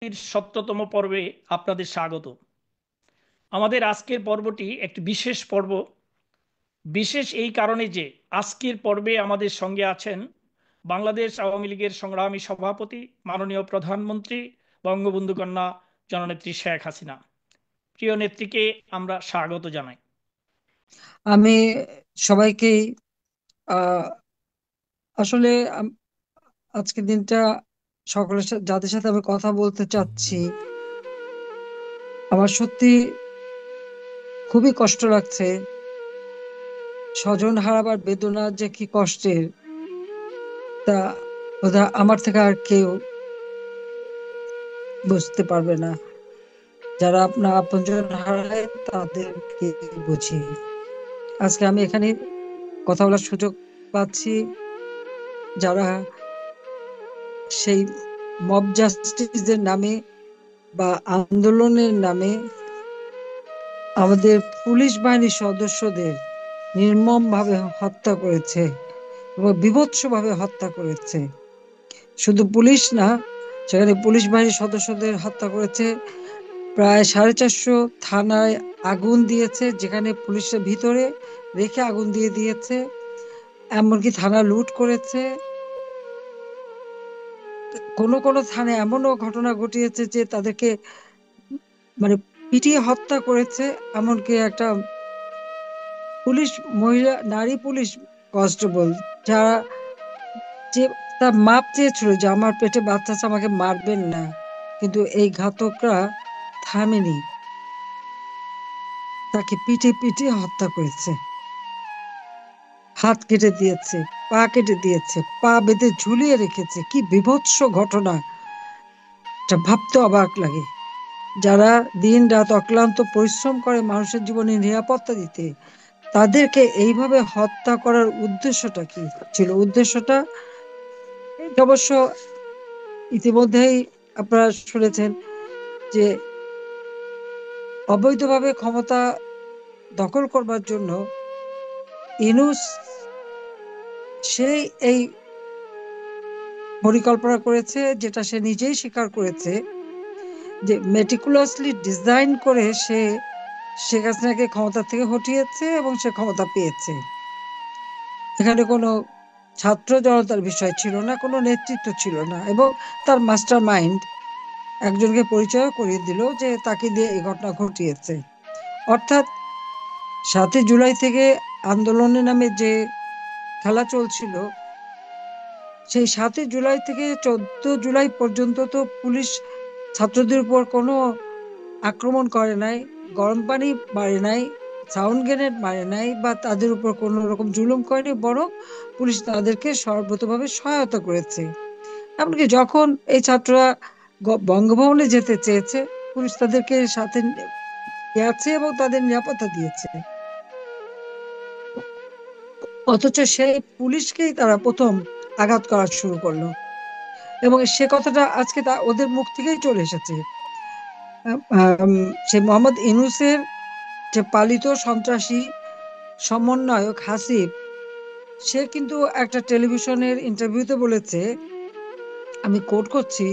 এর ১৭তম পর্বে আপনাদের স্বাগত। আমাদের আজকের পর্বটি একটি বিশেষ পর্ব। বিশেষ এই কারণে যে আজকের পর্বে আমাদের সঙ্গে আছেন বাংলাদেশ আওয়ামী লীগের সংগ্রামী সভাপতি, মাননীয় প্রধানমন্ত্রী, বঙ্গবন্ধু কন্যা জননেত্রী শেখ হাসিনা। প্রিয় নেত্রীকে আমরা স্বাগত জানাই। আমি সবাইকে আহ আসলে আজকের দিনটা সকলের সাথে যাদের সাথে আমি কথা বলতে চাচ্ছি, আমার সত্যি খুবই কষ্ট লাগছে। স্বজন হারাবার বেদনা যে কি কষ্টের, তা বোধহয় আমার থেকে আর কেউ বুঝতে পারবে না। যারা আপনার আপনজন হারায় তাদেরকে বুঝি। আজকে আমি এখানে কথা বলার সুযোগ পাচ্ছি, যারা সেই মব জাস্টিসের নামে বা আন্দোলনের নামে আমাদের পুলিশ বাহিনীর সদস্যদের নির্মমভাবে হত্যা করেছে এবং বীভৎসভাবে হত্যা করেছে। শুধু পুলিশ না, সেখানে পুলিশ বাহিনীর সদস্যদের হত্যা করেছে। প্রায় 450 থানায় আগুন দিয়েছে, যেখানে পুলিশের ভিতরে রেখে আগুন দিয়ে দিয়েছে। এমনকি থানা লুট করেছে। কোনো কোনো থানায় এমনও ঘটনা ঘটিয়েছে যে তাদেরকে মানে পিটিয়ে হত্যা করেছে। এমনকি একটা পুলিশ মহিলা, নারী পুলিশ কনস্টেবল, যারা যে তার মাপ চেয়েছিল যে আমার পেটে বাচ্চা আছে, আমাকে মারবেন না, কিন্তু এই ঘাতকরা থামেনি, তাকে পিটে পিটে হত্যা করেছে। হাত কেটে দিয়েছে, পা কেটে দিয়েছে, পা বেঁধে ঝুলিয়ে রেখেছে। কি বীভৎস ঘটনা! এটা ভাবতে অবাক লাগে। যারা দিন রাত অক্লান্ত পরিশ্রম করে মানুষের জীবনে নিরাপত্তা দিতে, তাদেরকে এইভাবে হত্যা করার উদ্দেশ্যটা কি ছিল? উদ্দেশ্যটা এটা অবশ্য ইতিমধ্যেই আপনারা শুনেছেন যে অবৈধভাবে ক্ষমতা দখল করবার জন্য ইনুস সেই এই পরিকল্পনা করেছে, যেটা সে নিজেই স্বীকার করেছে, যে মেটিকুলাসলি ডিজাইন করে সে শেখ হাসিনাকে ক্ষমতা থেকে হটিয়েছে এবং সে ক্ষমতা পেয়েছে। এখানে কোনো ছাত্র জনতার বিষয় ছিল না, কোনো নেতৃত্ব ছিল না, এবং তার মাস্টার মাইন্ড একজনকে পরিচয় করিয়ে দিল যে তাকে দিয়ে এই ঘটনা ঘটিয়েছে। অর্থাৎ 7ই জুলাই থেকে আন্দোলনের নামে যে খেলা চলছিল, সেই 7ই জুলাই থেকে 14 জুলাই পর্যন্ত তো পুলিশ ছাত্রদের উপর কোনো আক্রমণ করে নাই, গরম পানি মারে নাই, সাউন্ড গ্রেনেড মারে নাই, বা তাদের উপর কোনো রকম জুলুম করেনি, বরং পুলিশ তাদেরকে সর্বতভাবে সহায়তা করেছে। এমনকি যখন এই ছাত্ররা বঙ্গভবনে যেতে চেয়েছে, পুলিশ তাদেরকে সাথে গেছে এবং তাদের নিরাপত্তা দিয়েছে। অথচ সেই পুলিশকেই তারা প্রথম আঘাত করা শুরু করলো, এবং সে কথাটা আজকে ওদের মুখ থেকেই চলে এসেছে। সে মোহাম্মদ ইউনূসের যে পালিত সন্ত্রাসী সমন্বয়ক হাসিব, সে কিন্তু একটা টেলিভিশনের ইন্টারভিউতে বলেছে, আমি কোট করছি,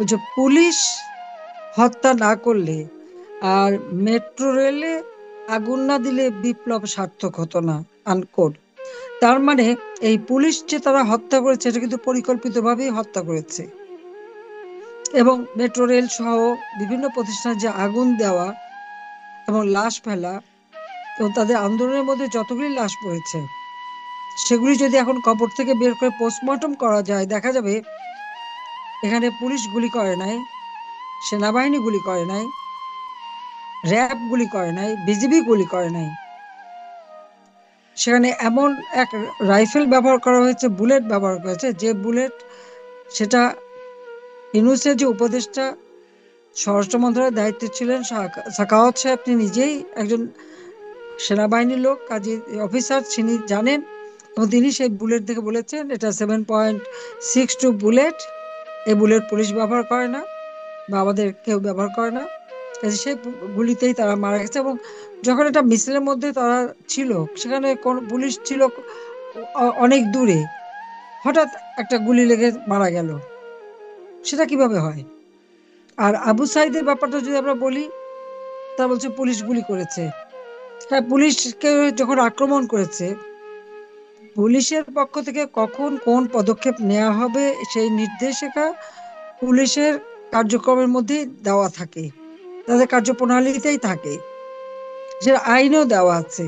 যে পুলিশ হত্যা না করলে আর মেট্রো রেলে আগুন না দিলে বিপ্লব সার্থক হতো না, আনকোট। তার মানে এই পুলিশ যে তারা হত্যা করেছে, এটা কিন্তু পরিকল্পিতভাবেই হত্যা করেছে। এবং মেট্রো রেল সহ বিভিন্ন প্রতিষ্ঠানে যে আগুন দেওয়া এবং লাশ ফেলা, এবং তাদের আন্দোলনের মধ্যে যতগুলি লাশ পড়েছে, সেগুলি যদি এখন কবর থেকে বের করে পোস্টমর্টম করা যায়, দেখা যাবে এখানে পুলিশ গুলি করে নাই, সেনাবাহিনী গুলি করে নাই, র্যাব গুলি করে নাই, বিজিবি গুলি করে নাই। সেখানে এমন এক রাইফেল ব্যবহার করা হয়েছে, বুলেট ব্যবহার করা হয়েছে, যে বুলেট, সেটা ইউনূসের যে উপদেষ্টা স্বরাষ্ট্র মন্ত্রণালয়ের দায়িত্বে ছিলেন সাখাওয়াত সাহেব, তিনি নিজেই একজন সেনাবাহিনীর লোক, কাজী অফিসার, তিনি জানেন। এবং তিনি সেই বুলেট দেখে বলেছেন এটা 7.62 বুলেট, এই বুলেট পুলিশ ব্যবহার করে না বা আমাদের কেউ ব্যবহার করে না। কাজে সেই গুলিতেই তারা মারা গেছে। এবং যখন এটা মিছিলের মধ্যে তারা ছিল, সেখানে কোন পুলিশ ছিল অনেক দূরে, হঠাৎ একটা গুলি লেগে মারা গেল, সেটা কিভাবে হয়? আর আবু সাইদের ব্যাপারটা যদি আমরা বলি, তা বলছে পুলিশ গুলি করেছে। হ্যাঁ, পুলিশকে যখন আক্রমণ করেছে, পুলিশের পক্ষ থেকে কখন কোন পদক্ষেপ নেওয়া হবে সেই নির্দেশিকা পুলিশের কার্যক্রমের মধ্যেই দেওয়া থাকে, তাদের কার্যপ্রণালীতেই থাকে, সে আইনেও দেওয়া আছে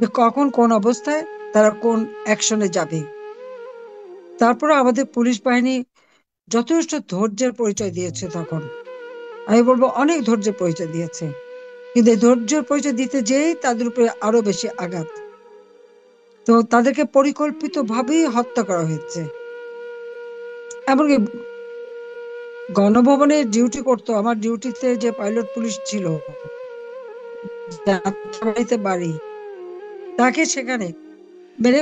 যে কখন কোন অবস্থায় তারা কোন অ্যাকশনে যাবে। তারপরে আমাদের পুলিশ বাহিনী যথেষ্ট ধৈর্যের পরিচয় দিয়েছে তখন, আমি বলবো অনেক ধৈর্যের পরিচয় দিয়েছে, কিন্তু এই ধৈর্যের পরিচয় দিতে যেয়েই তাদের উপরে আরো বেশি আঘাত। তো তাদেরকে পরিকল্পিত ভাবেই হত্যা করা হয়েছে। এমনকি গণভবনে ডিউটি করতো, আমার ডিউটিতে যে পাইলট পুলিশ ছিল, যাত্রাবাড়িতে বাড়ি, তাকে সেখানে মেরে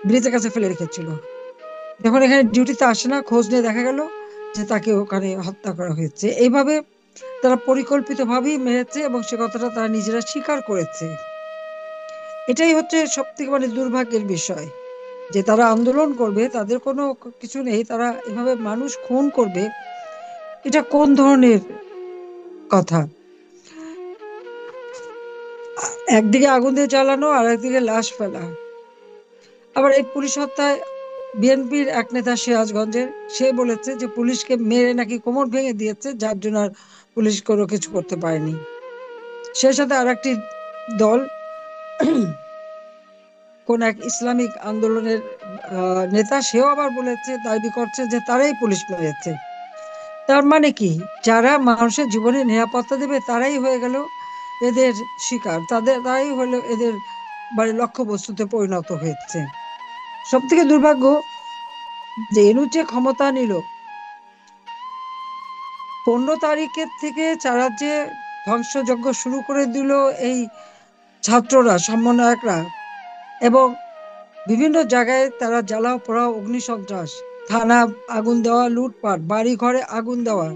ব্রিজের কাছে ফেলে রেখেছিল। যখন এখানে ডিউটিতে আসে না, খোঁজ নিয়ে দেখা গেল যে তাকে ওখানে হত্যা করা হয়েছে। এইভাবে তারা পরিকল্পিত ভাবেই মেরেছে এবং সে কথাটা তারা নিজেরা স্বীকার করেছে। এটাই হচ্ছে সব থেকে মানে দুর্ভাগ্যের বিষয়, যে তারা আন্দোলন করবে, তাদের কোনো কিছু নেই, তারা এভাবে মানুষ খুন করবে, এটা কোন ধরনের কথা? একদিকে আগুন দিয়ে জ্বালানো আর একদিকে লাশ ফেলা। আবার এই পুলিশ হত্যায় বিএনপির এক নেতা সিরাজগঞ্জের, সে বলেছে যে পুলিশকে মেরে নাকি কোমর ভেঙে দিয়েছে, যার জন্য আর পুলিশ কোনো কিছু করতে পারেনি। সে সাথে আর একটি দল, কোন এক ইসলামিক আন্দোলনের নেতা, সেও আবার বলেছে, দাবি করছে যে তারাই পুলিশ মেরেছে। তার মানে কি, যারা মানুষের জীবনে নিরাপত্তা দেবে তারাই হয়ে গেল এদের শিকার, তারাই হলো এদের মানে লক্ষ্যবস্তুতে পরিণত হয়েছে। সব থেকে দুর্ভাগ্য যে ইনুস যে ক্ষমতা নিল, 15 তারিখের থেকে যারা যে ধ্বংসযজ্ঞ শুরু করে দিল এই ছাত্ররা, সমন্বয়করা, এবং বিভিন্ন জায়গায় তারা জ্বালাও পোড়াও, অগ্নিসন্ত্রাস, থানা আগুন দেওয়া, লুটপাট, বাড়ি ঘরে আগুন দেওয়া,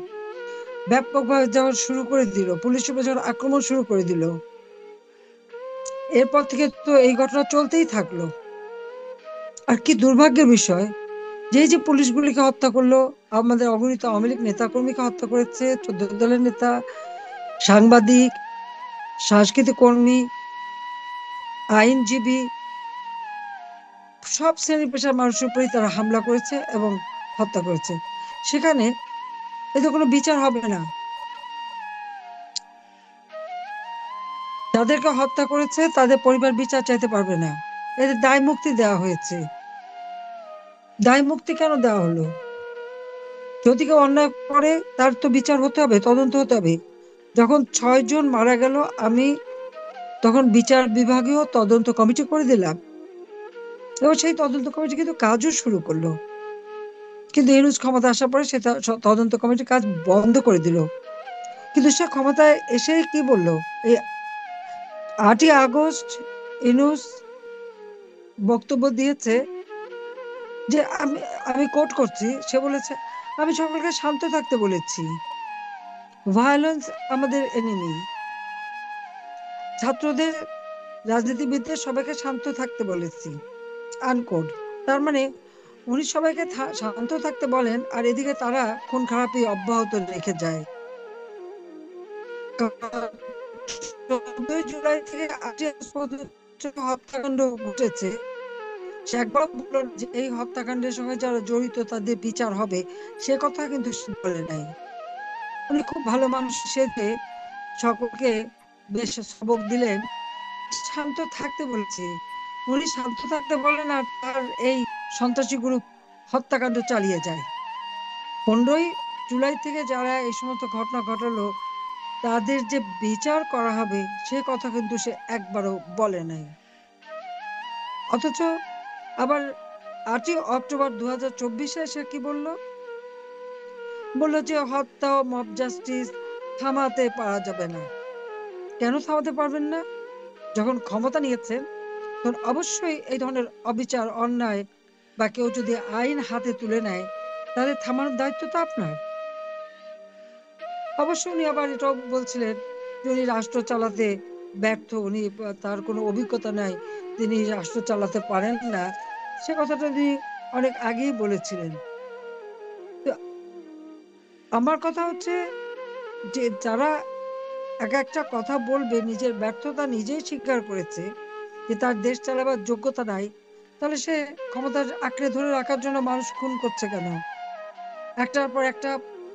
ব্যাপকভাবে যখন শুরু করে দিল, পুলিশের উপর যখন আক্রমণ শুরু করে দিল, এরপর থেকে তো এই ঘটনা চলতেই থাকলো। আর কি দুর্ভাগ্যের বিষয়, যে যে পুলিশগুলিকে হত্যা করলো, আমাদের অগণিত আওয়ামী লীগ নেতা কর্মীকে হত্যা করেছে, 14 দলের নেতা, সাংবাদিক, সাংস্কৃতিক কর্মী, আইনজীবী, সব শ্রেণী পেশার মানুষের উপরেই তারা হামলা করেছে এবং হত্যা করেছে। সেখানে এতে কোনো বিচার হবে না। যাদেরকে হত্যা করেছে তাদের পরিবার বিচার চাইতে পারবে না, এদের দায় মুক্তি দেওয়া হয়েছে। দায় মুক্তি কেন দেওয়া হলো? যদি কেউ অন্যায় করে তার তো বিচার হতে হবে, তদন্ত হতে হবে। যখন 6 জন মারা গেল, আমি তখন বিচার বিভাগীয় তদন্ত কমিটি করে দিলাম, এবং সেই তদন্ত কমিটি কিন্তু কাজও শুরু করলো। কিন্তু ইউনূস ক্ষমতা আসার পরে সে তদন্ত কমিটির কাজ বন্ধ করে দিল। কিন্তু সে ক্ষমতায় এসে কি বললো, এই 8ই আগস্ট ইউনূস বক্তব্য দিয়েছে যে আমি আমি কোট করছি, সে বলেছে আমি সকলকে শান্ত থাকতে বলেছি, ভায়োলেন্স আমাদের এনিমি, ছাত্রদের, রাজনীতিবিদদের সবাইকে শান্ত থাকতে বলেছি, আনকোট। তার মানে উনি সবাইকে শান্ত থাকতে বলেন, আর এদিকে তারা খুন খারাপি অব্যাহত রেখে যায়। 14 জুলাই থেকে 8ই আগস্ট পর্যন্ত হত্যাকাণ্ড ঘটেছে, সে একবার বলল যে এই হত্যাকাণ্ডের সঙ্গে যারা জড়িত তাদের বিচার হবে, সে কথা কিন্তু সে বলে নাই। উনি খুব ভালো মানুষ সেজে সকলকে বেশ সবক দিলেন, শান্ত থাকতে বলেছে। উনি শান্ত থাকতে বলেন আর তার এই সন্ত্রাসী গ্রুপ হত্যাকাণ্ড চালিয়ে যায়। 15ই জুলাই থেকে যারা এই সমস্ত ঘটনা ঘটালো তাদের যে বিচার করা হবে সে কথা কিন্তু সে একবারও বলে নাই। অথচ আবার 8ই অক্টোবর 2024 সে কি বললো, বললো যে হত্যা ও মব জাস্টিস থামাতে পারা যাবে না। কেন থামাতে পারবেন না? যখন ক্ষমতা নিয়েছেন তখন অবশ্যই এই ধরনের অবিচার, অন্যায় বা কেউ যদি আইন হাতে তুলে নেয় তাহলে থামানোর দায়িত্ব তো আপনার। অবশ্য উনি আবার এটাও বলছিলেন যে উনি রাষ্ট্র চালাতে ব্যর্থ, উনি তার কোনো অভিজ্ঞতা নাই, তিনি রাষ্ট্র চালাতে পারেন না। সে কথাটা তিনি অনেক আগেই বলেছিলেন। তো আমার কথা হচ্ছে যে যারা এক একটা কথা বলবে, নিজের ব্যর্থতা নিজেই স্বীকার করেছে যে তার দেশ চালাবার যোগ্যতা নাই, তাহলে সে ক্ষমতা আঁকড়ে ধরে রাখার জন্য মানুষ খুন করছে কেন, একটার পর একটা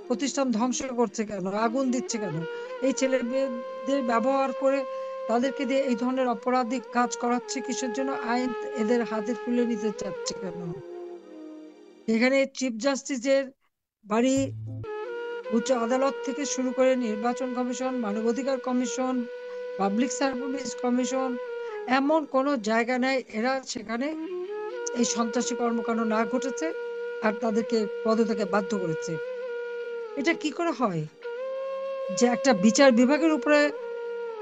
প্রতিষ্ঠান ধ্বংস করছে কেন, আগুন দিচ্ছে কেন, এই ছেলে মেয়েদের ব্যবহার করে তাদেরকে দিয়ে এই ধরনের অপরাধী কাজ করাচ্ছে কিসের জন্য, আইন এদের হাতে তুলে নিতে চাচ্ছে কেন? এখানে চিফ জাস্টিসের বাড়ি, উচ্চ আদালত থেকে শুরু করে নির্বাচন কমিশন, মানবাধিকার কমিশন, পাবলিক সার্ভিস কমিশন, এমন কোনো জায়গা নেই এরা সেখানে এই সন্ত্রাসী কর্মকাণ্ড না ঘটেছে আর তাদেরকে পদত্যাগে বাধ্য করেছে। এটা কি করে হয় যে একটা বিচার বিভাগের উপরে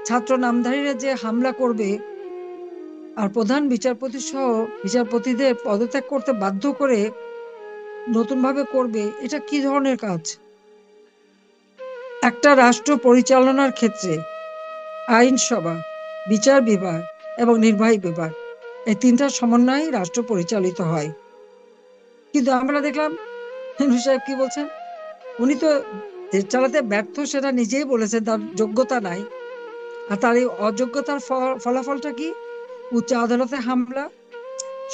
ছাত্র নামধারীরা যে হামলা করবে আর প্রধান বিচারপতি সহ বিচারপতিদের পদত্যাগ করতে বাধ্য করে নতুন ভাবে করবে? এটা কি ধরনের কাজ? একটা রাষ্ট্র পরিচালনার ক্ষেত্রে আইনসভা, বিচার বিভাগ এবং নির্বাহী বিভাগ, এই তিনটার সমন্বয়ে রাষ্ট্র পরিচালিত হয়। কিন্তু আমরা দেখলাম হেনু সাহেব কি বলছেন, উনি তো দেশ চালাতে ব্যর্থ, সেটা নিজেই বলেছেন, তার যোগ্যতা নাই। আর তার এই অযোগ্যতার ফলাফলটা কি? উচ্চ আদালতে হামলা,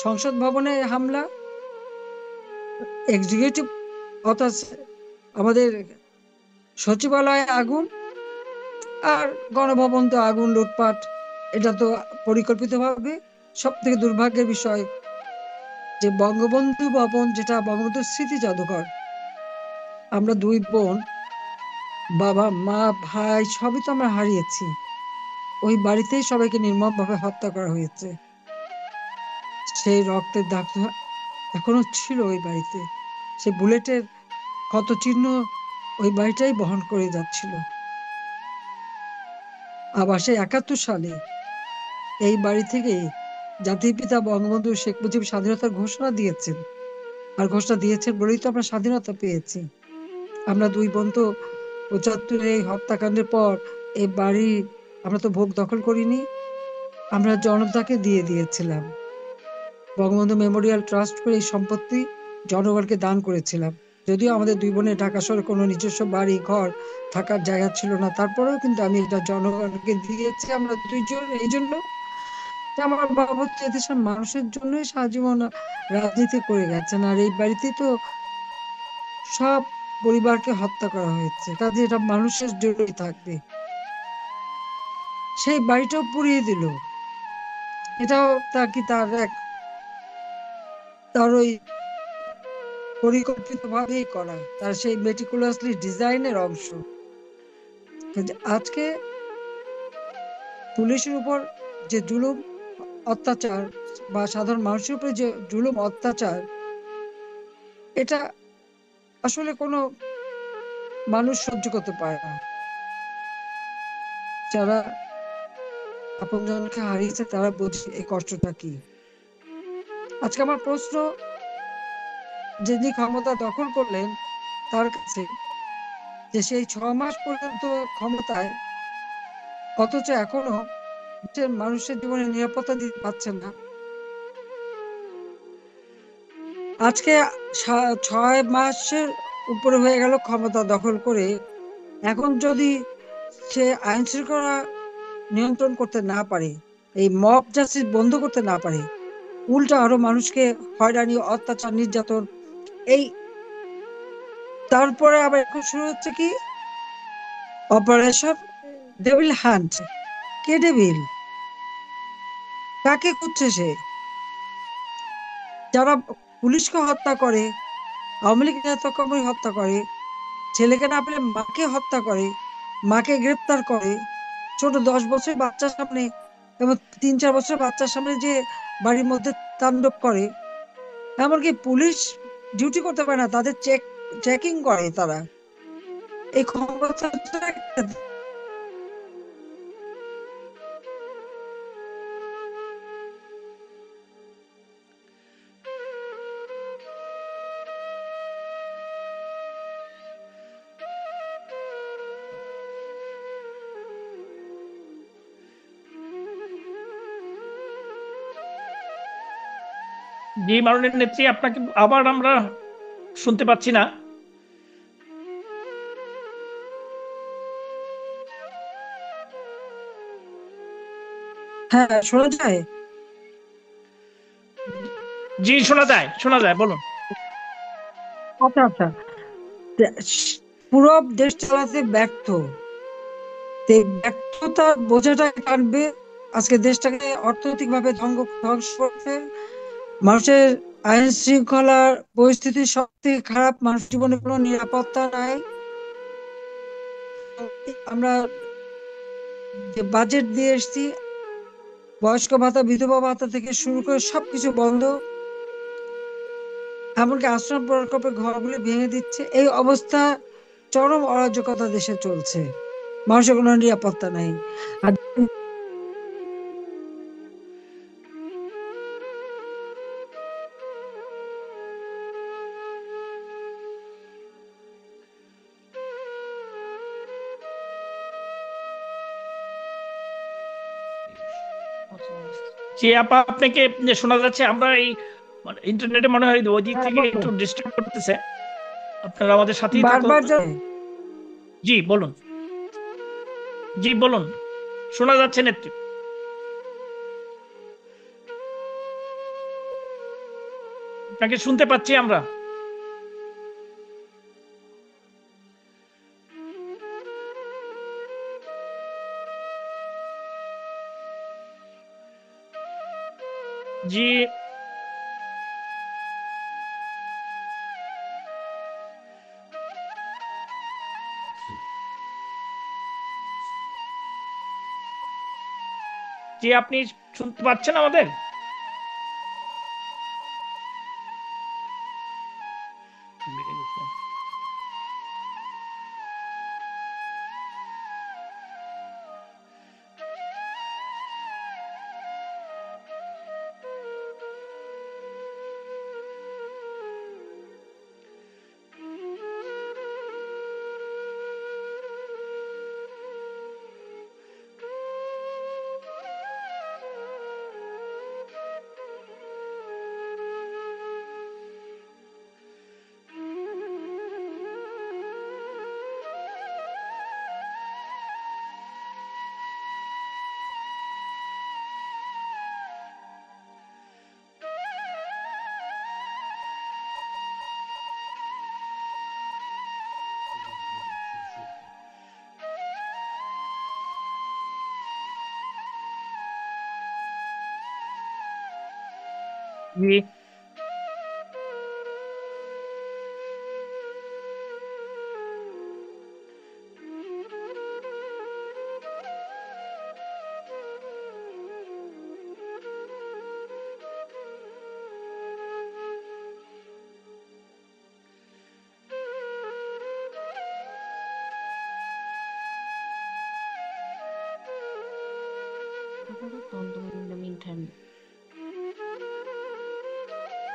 সংসদ ভবনে হামলা, এক্সিকিউটিভ অর্থাৎ আমাদের সচিবালয়ে আগুন, আর গণভবন তো আগুন, লুটপাট, এটা তো পরিকল্পিতভাবে। সব থেকে দুর্ভাগ্যের বিষয় যে বঙ্গবন্ধু ভবন, যেটা বঙ্গবন্ধু স্মৃতি জাদুঘর, আমরা দুই বোন, বাবা মা ভাই সবই তো আমরা হারিয়েছি। ওই বাড়িতেই সবাইকে নির্মমভাবে হত্যা করা হয়েছে। সেই রক্তের দাগ তো এখনো ছিল ওই বাড়িতে, সে বুলেটের ক্ষত চিহ্ন ওই বাড়িটাই বহন করে যাচ্ছিল। আবার সেই 71 সালে এই বাড়ি থেকে জাতির পিতা বঙ্গবন্ধু শেখ মুজিব স্বাধীনতার ঘোষণা দিয়েছেন, আর ঘোষণা দিয়েছেন বলেই তো আমরা স্বাধীনতা পেয়েছি। আমরা দুই বোন তো 75 এই হত্যাকাণ্ডের পর এই বাড়ি আমরা তো ভোগ দখল করিনি, আমরা জনতাকে দিয়ে দিয়েছিলাম। বঙ্গবন্ধু মেমোরিয়াল ট্রাস্ট করে এই সম্পত্তি জনগণকে দান করেছিলাম। যদিও আমাদের দুই বোনের ঢাকা শহরে কোনো নিজস্ব বাড়ি ঘর থাকার জায়গা ছিল না, তারপরেও কিন্তু আমি এটা জনগণকে দিয়েছি। আমরা দুইজন এই জন্য যে আমার বাবা হচ্ছে এদেশের মানুষের জন্যই সারা জীবন রাজনীতি করে গেছেন, আর এই বাড়িতেই তো সব পরিবারকে হত্যা করা হয়েছে, কাজে এটা মানুষের জন্যই থাকবে। সেই বাড়িটাও পুড়িয়ে দিল। এটাও তার কি তার এক, তার ওই পরিকল্পিত ভাবেই করা, তার সেই মেটিকুলাসলি ডিজাইনের অংশ। কিন্তু আজকে পুলিশের উপর যে জুলুম অত্যাচার বা সাধারণ মানুষের উপরে যে জুলুম অত্যাচার, এটা আসলে কোনো মানুষ সহ্য করতে পারে না। যারা আপনজনকে হারিয়েছে তারা বোঝে এই কষ্টটা কি। আজকে আমার প্রশ্ন, যিনি ক্ষমতা দখল করলেন তার কাছে, যে সেই 6 মাস পর্যন্ত ক্ষমতায়, অথচ এখনো মানুষের জীবনে নিরাপত্তা দিতে পারছেন না। আজকে 6 মাসের উপরে হয়ে গেল ক্ষমতা দখল করে, এখন যদি সে আইন শৃঙ্খলা নিয়ন্ত্রণ করতে না পারে, এই মব জাস্টিস বন্ধ করতে না পারে, উল্টা আরো মানুষকে হয়রানি, অত্যাচার, নির্যাতন, এই তারপরে আবার এখন শুরু হচ্ছে কি, অপারেশন ডেভিল হান্ট। কে ডেভিল? কাকে খুঁজছে সে? যারা পুলিশকে হত্যা করে, আওয়ামী লীগ নেতাকর্মী হত্যা করে, ছেলেকে না পেলে মাকে হত্যা করে, মাকে গ্রেপ্তার করে, ছোট 10 বছরের বাচ্চার সামনে এবং 3-4 বছরের বাচ্চার সামনে যে বাড়ির মধ্যে তাণ্ডব করে, এমনকি পুলিশ ডিউটি করতে পারে না, তাদের চেকিং করে তারা। এই ক্ষমতা জি মাননীয় নেত্রী, আপনাকে আবার আমরা শুনতে পাচ্ছি না। হ্যাঁ, শোনা যায়। জি, শোনা যায়, বলুন। আচ্ছা আচ্ছা। দে- স- পুরো দেশ চালাতে ব্যর্থ, তো এই ব্যর্থতার বোঝাটা কাটবে আজকে দেশটাকে অর্থনৈতিক ভাবে ধ্বংস করছে। মানুষের আইন শৃঙ্খলার পরিস্থিতি সব থেকে খারাপ, মানুষ জীবনে কোনো নিরাপত্তা নাই। আমরা যে বাজেট দিয়ে এসেছি, বয়স্ক ভাতা বিধবা ভাতা থেকে শুরু করে সবকিছু বন্ধ, এমনকি আশ্রম প্রকল্পের ঘরগুলি ভেঙে দিচ্ছে। এই অবস্থা, চরম অরাজকতা দেশে চলছে, মানুষের কোনো নিরাপত্তা নাই। আর জি আপা, আপনাকে যে শোনা যাচ্ছে। আমরা এই ইন্টারনেটে মনে হয় ওই দিক হ্যাঁ, থেকে বলো। একটু ডিস্টার্ব করতেছে। আপনারা আমাদের সাথেই থাকুন। বারবার জি বলুন, জি বলুন, শোনা যাচ্ছে নেত্রী। আপনাকে শুনতে পাচ্ছি আমরা। জি, জি আপনি শুনতে পাচ্ছেন আমাদের? জি,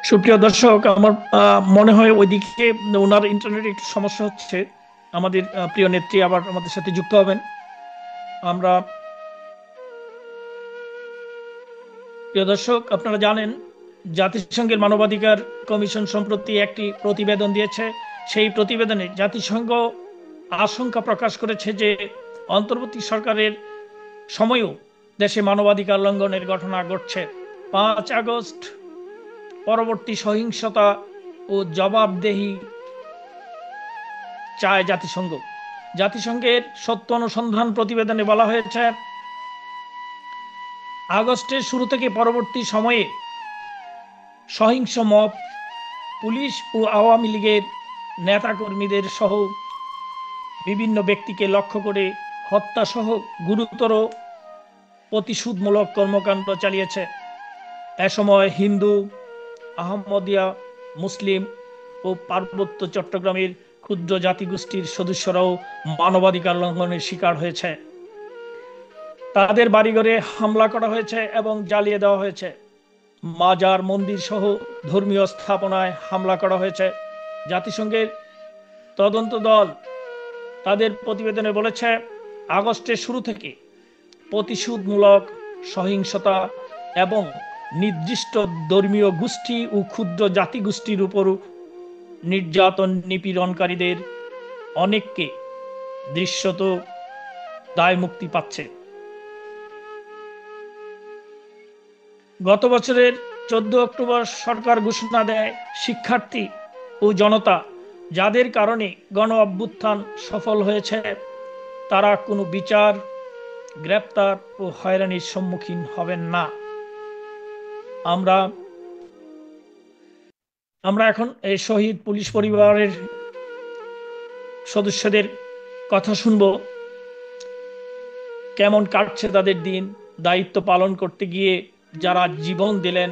সুপ্রিয় দর্শক, আমার মনে হয় ওইদিকে ওনার ইন্টারনেটে একটু সমস্যা হচ্ছে। আমাদের প্রিয় নেত্রী আবার আমাদের সাথে যুক্ত হবেন। আমরা, প্রিয় দর্শক, আপনারা জানেন জাতিসংঘের মানবাধিকার কমিশন সম্প্রতি একটি প্রতিবেদন দিয়েছে। সেই প্রতিবেদনে জাতিসংঘ আশঙ্কা প্রকাশ করেছে যে অন্তর্বর্তী সরকারের সময়ও দেশে মানবাধিকার লঙ্ঘনের ঘটনা ঘটছে। 5 আগস্ট পরবর্তী সহিংসতা ও জবাবদেহি চায় জাতিসংঘ। জাতিসংঘের সত্য অনুসন্ধান প্রতিবেদনে বলা হয়েছে, আগস্টের শুরু থেকে পরবর্তী সময়ে সহিংস মব, পুলিশ ও আওয়ামী লীগের নেতাকর্মীদের সহ বিভিন্ন ব্যক্তিকে লক্ষ্য করে হত্যাসহ গুরুতর প্রতিশোধমূলক কর্মকাণ্ড চালিয়েছে। এ সময় হিন্দু, আহমদিয়া, মুসলিম ও পার্বত্য চট্টগ্রামের ক্ষুদ্র জাতিগোষ্ঠীর সদস্যরাও মানবাধিকার লঙ্ঘনের শিকার হয়েছে। তাদের বাড়িঘরে হামলা করা হয়েছে এবং জ্বালিয়ে দেওয়া হয়েছে। মাজার, মন্দির সহ ধর্মীয় স্থাপনায় হামলা করা হয়েছে। জাতিসংঘের তদন্ত দল তাদের প্রতিবেদনে বলেছে, আগস্টের শুরু থেকে প্রতিশোধমূলক সহিংসতা এবং নির্দিষ্ট ধর্মীয় গোষ্ঠী ও ক্ষুদ্র জাতিগোষ্ঠীর উপর নির্যাতন, নিপীড়নকারীদের অনেককে দৃশ্যত দায় মুক্তি পাচ্ছে। গত বছরের 14 অক্টোবর সরকার ঘোষণা দেয় শিক্ষার্থী ও জনতা যাদের কারণে গণ অভ্যুত্থান সফল হয়েছে তারা কোনো বিচার, গ্রেপ্তার ও হয়রানির সম্মুখীন হবেন না। আমরা আমরা এখন এই শহীদ পুলিশ পরিবারের সদস্যদের কথা শুনবো, কেমন কাটছে তাদের দিন, দায়িত্ব পালন করতে গিয়ে যারা জীবন দিলেন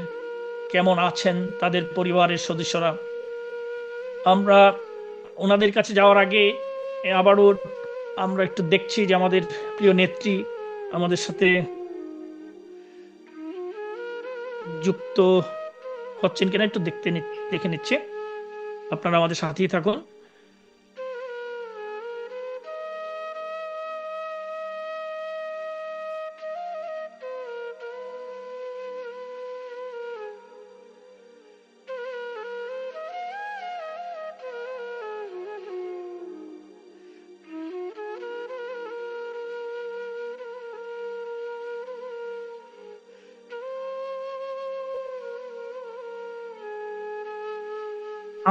কেমন আছেন তাদের পরিবারের সদস্যরা। আমরা ওনাদের কাছে যাওয়ার আগে আবারও আমরা একটু দেখছি যে আমাদের প্রিয় নেত্রী আমাদের সাথে যুক্ত হচ্ছেন কিনা একটু দেখে নিচ্ছে। আপনারা আমাদের সাথেই থাকুন।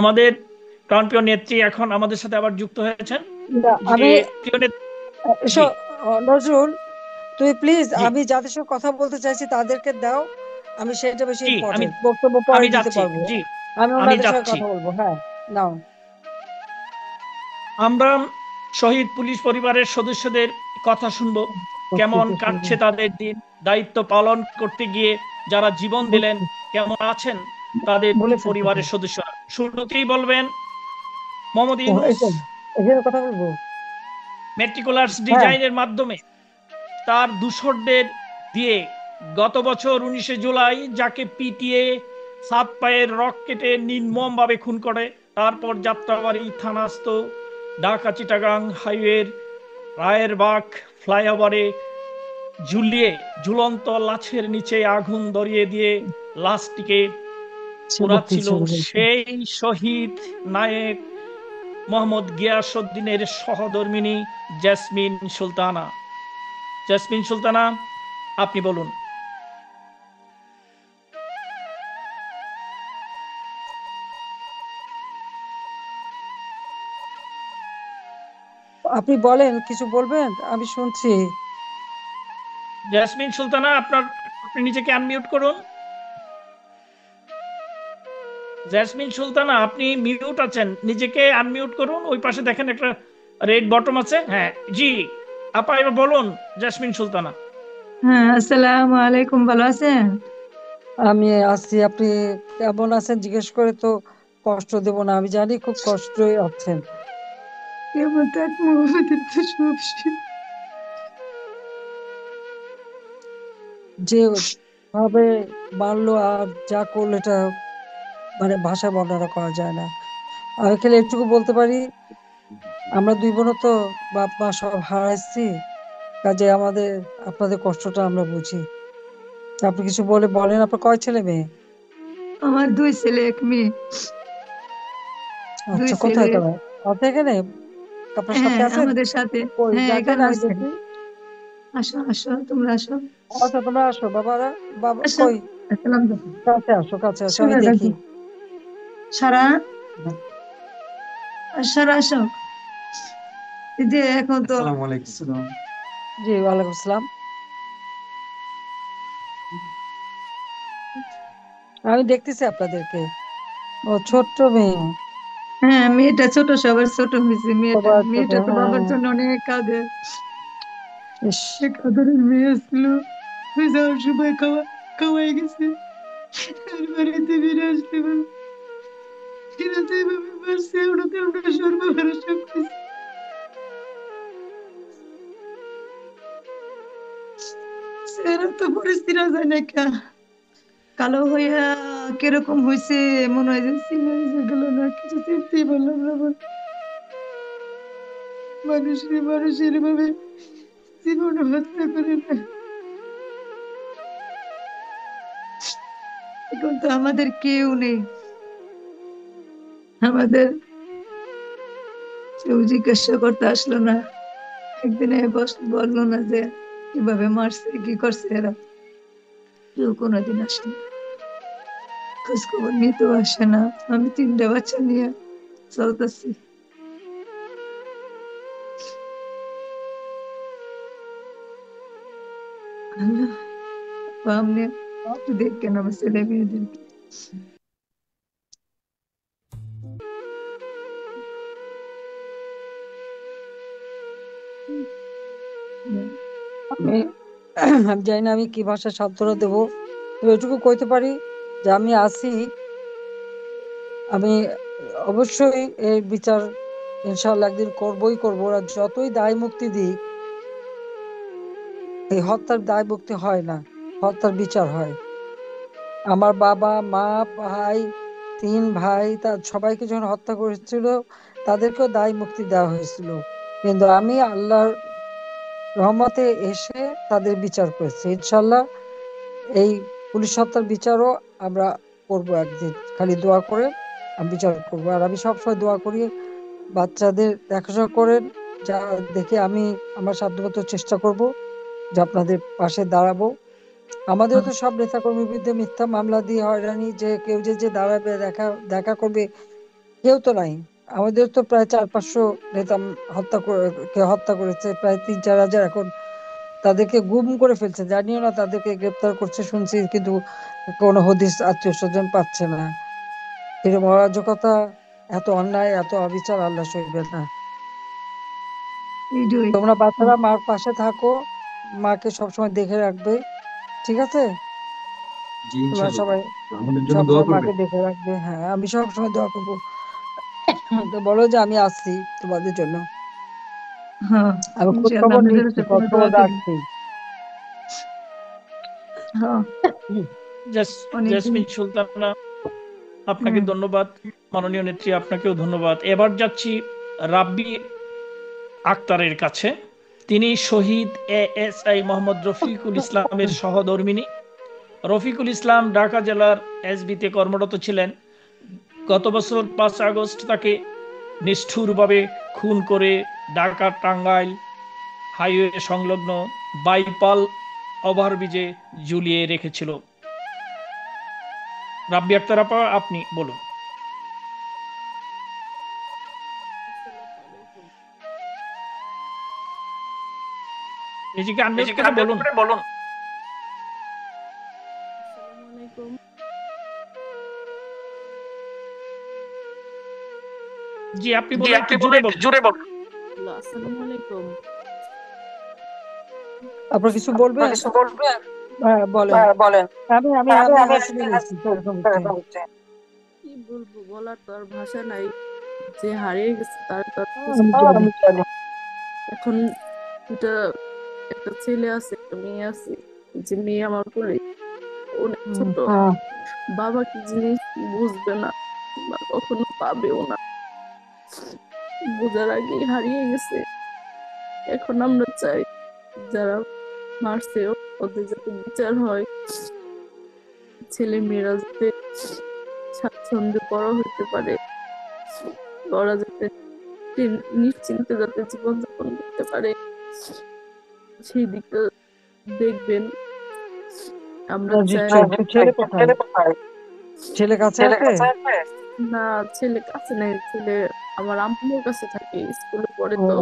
আমাদের প্রাণপ্রিয় নেত্রী এখন আমাদের সাথে আবার যুক্ত হয়েছেন। না, যে আমি প্রিয় নেত্রী, এসো জি নজরুল, তুমি প্লিজ, জি আমি যাদের সাথে কথা বলতে চাইছি তাদেরকে দাও। আমি সেটা বেশি জি আমি ইম্পর্টেন্ট, বক্তব্য পরে আমি দিতে যাচ্ছি, পারবো। জি আমি আমি ওনাদের সাথে যাচ্ছি। কথা বলবো। হ্যাঁ, নাও। আমরা শহীদ পুলিশ পরিবারের সদস্যদের কথা শুনবো, কেমন বক্তৃতা শুরু। কাটছে তাদের দিন, দায়িত্ব পালন করতে গিয়ে যারা জীবন দিলেন কেমন আছেন তাদের বলেছেন তো। পরিবারের সদস্যরা। শুরুতেই বলবেন মোহাম্মদ ও, ইউনূস। এখানে কথা বলবো। মেট্রিকুলার্স হ্যাঁ, ডিজাইনের মাধ্যমে তার দূষরদের দিয়ে গত বছর 19 জুলাই যাকে পিটিয়ে 7 পায়ের রক কেটে নির্মমভাবে খুন করে, তারপর যাত্রাবাড়ি থানাস্থ ঢাকা চিটাগাং হাইওয়ের রায়েরবাগ ফ্লাইওভারে ঝুলিয়ে ঝুলন্ত লাশের নিচে আগুন ধরিয়ে দিয়ে লাশটিকে সে পোড়াচ্ছিল বক্তৃতা শুরু করেছে। সেই শহীদ নায়েক মোহাম্মদ গিয়াসউদ্দিনের সহধর্মিণী জেসমিন সুলতানা। জেসমিন সুলতানা, আপনি বলুন। আপনি বলেন, কিছু বলবেন, আমি শুনছি। জেসমিন সুলতানা, আপনি নিজেকে আনমিউট করুন। জেসমিন সুলতানা, আপনি মিউট আছেন, নিজেকে আনমিউট করুন। ওই পাশে দেখেন একটা রেড বটম আছে। হ্যাঁ জি, আপা এবার বলুন জেসমিন সুলতানা। হ্যাঁ, আসসালামু আলাইকুম, ভালো আছেন? আমি আছি, আপনি কেমন আছেন জিজ্ঞেস করে তো কষ্ট দেব না, আমি জানি খুব কষ্টই আছেন। কেমন থাকবো, আমাদের তো সব শেষ। যে ভাবে মারলো আর যা করলো, এটা মানে ভাষা বর্ণনা করা যায় না। আমি খালি একটুকু বলতে পারি, আমরা দুই বোনও তো বাপ মা সব হারাইছি, কাজে আমাদের আপনাদের কষ্টটা আমরা বুঝি। তা আপনি কিছু বলেন, আপনার কয় ছেলে মেয়ে? আমার 2 ছেলে 1 মেয়ে। 2 আচ্ছা, ছেলে। কোথায় তারা? আছে এখানে আপনার সাথে হ্যাঁ, আছেন? আমাদের সাথে। কই হ্যাঁ, ডাকেন, এখানে আমি আছে। দেখি। আসো আসো, তোমরা আসো। আচ্ছা, তোমরা আসো বাবারা। বাবা আসো। কই? আসসালাম আলাইকুম। কাছে আসো, কাছে আসো, আমি সারা দেখি। রাখি। সারা, সারা আসো। এই যে এখন তো আসসালামু আলাইকুম। জি, ওয়ালাইকুম আসসালাম। আমি দেখতেছি আপনাদেরকে। ও ছোট্ট মেয়ে। হ্যাঁ, মেয়েটা ছোট, সবার ছোট হয়েছে মেয়েটা। সবার ছোট, মেয়েটা তো বাবার হ্যাঁ। জন্য অনেক কাঁদে। ইস, এক আদরের মেয়ে ছিল, ওই যাওয়ার সময় খাওয়াই গেছে। আর বাড়িতে ফিরে আসতে পারে, এরা যেভাবে মারছে, ওনাতে আমরা সর্বভরসা করেছি। এরকম তো পরিস্থিতি যায় না কা, কালো হইয়া কিরকম হয়েছে, মনে হয় যে চিনে যে গেল না, কিছু চিনতেই পারলাম না। মানুষের ভাবে জীবন হত্যা করে না। এখন তো আমাদের কেউ নেই, আমাদের কেউ জিজ্ঞাসা করতে আসলো না। একদিন বললো না যে কিভাবে মারছে, কি করছে এরা। কেউ কোনোদিন আসে না, খোঁজ খবর নিতেও আসে না। আমি 3টা বাচ্চা নিয়ে চলতেছি। আল্লাহ, আপনি একটু দেখেন আমার ছেলে মেয়েদেরকে। আমি আমি জানি না আমি কি ভাষায় সান্ত্বনা দেবো, তবে এটুকু কইতে পারি যে আমি আছি। আমি অবশ্যই এর বিচার ইনশাআল্লাহ একদিন করবই করবো। ওরা যতই দায় মুক্তি দিক, এই হত্যার দায় মুক্তি হয় না, হত্যার বিচার হয়। আমার বাবা মা ভাই, 3 ভাই, তার সবাইকে যখন হত্যা করেছিল তাদেরকেও দায় মুক্তি দেওয়া হয়েছিল, কিন্তু আমি আল্লাহর রহমতে এসে তাদের বিচার করেছি। ইনশাল্লাহ এই পুলিশ হত্যার বিচারও আমরা করব একদিন, খালি দোয়া করে আমি বিচার করবো। আর আমি সবসময় দোয়া করি বাচ্চাদের দেখাশোনা করেন, যা দেখে আমি আমার সাধ্যমতো চেষ্টা করব যে আপনাদের পাশে দাঁড়াবো। আমাদেরও তো সব নেতাকর্মীর বিরুদ্ধে মিথ্যা মামলা দিয়ে হয়রানি, যে কেউ যে দাঁড়াবে দেখা দেখা করবে কেউ তো নাই। আমাদের তো প্রায় 400-500 নেতা হত্যা করেছে, প্রায় 3-4 হাজার এখন তাদেরকে গুম করে ফেলছে, জানিও না তাদেরকে গ্রেপ্তার করছে শুনছি, কিন্তু কোনো হদিস আত্মীয় স্বজন পাচ্ছে না। এরকম অরাজকতা, এত অন্যায়, এত অবিচার আল্লাহ সইবে না। এইটাই। তোমরা বাচ্চারা মার পাশে থাকো, মাকে সবসময় দেখে রাখবে, ঠিক আছে? জি তোমরা ইনশাল্লাহ, সবাই আমাদের জন্য দোয়া সবসময় মাকে করবেন। দেখে রাখবে। হ্যাঁ, আমি সবসময় দোয়া করবো। তো বলো যে আমি আসছি তোমাদের জন্য, হ্যাঁ, আমি খোঁজ ইনশাআল্লাহ খবর আপনাদের নিচ্ছি, খোঁজ সবসময় খবর দোয়া করি। রাখছি। হ্যাঁ, অনেকদিন। জেসমিন সুলতানা, আপনাকে হুম। ধন্যবাদ। মাননীয় নেত্রী, আপনাকেও ধন্যবাদ। এবার যাচ্ছি রাব্বি আক্তারের কাছে। তিনি শহীদ এএসআই মোহাম্মদ রফিকুল ইসলামের সহধর্মিণী। রফিকুল ইসলাম ঢাকা জেলার এসবিতে কর্মরত ছিলেন। গত বছর 5 আগস্ট তাকে নিষ্ঠুরভাবে খুন করে ঢাকা টাঙ্গাইল হাইওয়ে সংলগ্ন বাইপাল ওভারব্রিজে ঝুলিয়ে রেখেছিল। রাব্বি আক্তার আপা, আপনি বলুন। আসসালামু আলাইকুম। নিজেকে আনমিউট করে বলুন। আসসালামু আলাইকুম। জি, আপনি বলুন, একটু জোরে বলুন। হ্যালো, আসসালামু আলাইকুম। আপনার কিছু বলবেন? হ্যাঁ, বলেন। আমি আমি আমি আমার শুনে গেছি এরকম হচ্ছে। কি বলবো, বলার তো আর ভাষা নাই। যে হারিয়ে গেছে তার তো আর খুঁজে আমি পাওয়া জানি। যায় না। এখন দুটা, একটা ছেলে আছে, একটা মেয়ে আছে। যে মেয়ে আমার কোলে, অনেক ছোট। বাবা কি জিনিস বুঝবে না বা কখনো পাবেও না, বোঝার আগেই হারিয়ে গেছে। এখন আমরা চাই যারা মারছে ওদের যাতে বিচার হয়, ছেলে মেয়েরা যাতে স্বাচ্ছন্দ্যে বড় হতে পারে, ওরা যাতে নিশ্চিন্তে যাতে জীবনযাপন করতে পারে, সেই দিকটা দেখবেন। আমরা চাই ছেলে কোথায়? ছেলে কাছে আছে? না, ছেলে কাছে নাই, ছেলে আমার আম্মুর কাছে থাকে, স্কুলে পড়ে ও তো।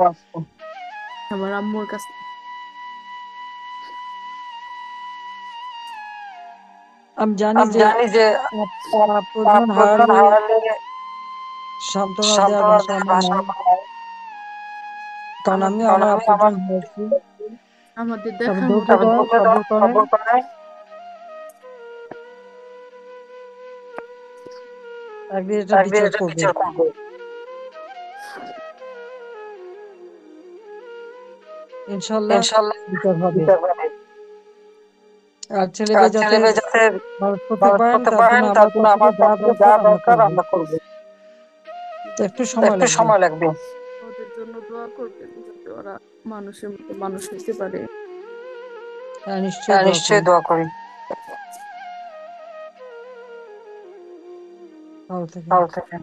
আচ্ছা। আমার আম্মুর কাছে। আমি জানি যে প্রধান হারালে সান্ত্বনা দেওয়ার ভাষা আমার নাই, কারণ আমি আমাদের আমার আপনজন হয়েছি। আমাদের তবে দেখার ধৈর্য মতো ধরে সবর করে একদিন এটা বিচার করবে। ইনশাল্লাহ বিচার হবে। আর ছেলে মেয়ে যাতে মানুষ করতে পারেন, তার জন্য আমার পক্ষ থেকে যা দরকার আমরা করবো। একটু সময় লাগবে। ওদের জন্য দোয়া করবেন যাতে ওরা মানুষের মতো মানুষ হইতে পারে। হ্যাঁ, নিশ্চয়ই দোয়া করি। ভালো থাকেন।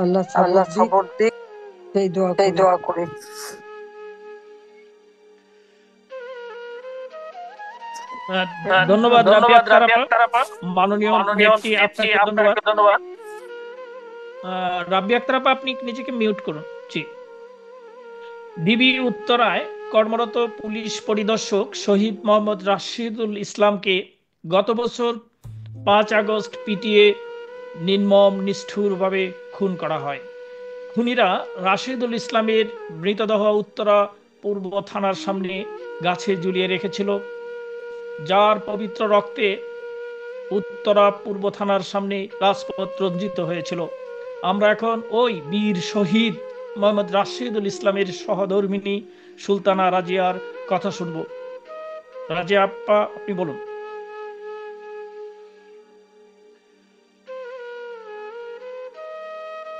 আল্লাহ সবর দিক, সেই দোয়া করি। ধন্যবাদ রাবি ধন্যবাদ আক্তার রাবি আপা। আক্তার আপা। মাননীয় মাননীয় নেত্রী নেত্রী আপনাকে ধন্যবাদ। আপনাকে ধন্যবাদ। রাবি আক্তার আপা, আপনি নিজেকে মিউট করুন। জি। ডিবি উত্তরায় কর্মরত পুলিশ পরিদর্শক শহীদ মোহাম্মদ রাশিদুল ইসলামকে গত বছর 5 আগস্ট পিটিয়ে নির্মম নিষ্ঠুরভাবে খুন করা হয়। খুনিরা রাশিদুল ইসলামের মৃতদেহ উত্তরা পূর্ব থানার সামনে গাছে ঝুলিয়ে রেখেছিল, যার পবিত্র রক্তে উত্তরা পূর্ব থানার সামনে রাজপথ রঞ্জিত হয়েছিল। আমরা এখন ওই বীর শহীদ মোহাম্মদ রাশিদুল ইসলামের সহধর্মিণী সুলতানা রাজিয়ার কথা শুনবো। রাজিয়া আপা, আপনি বলুন।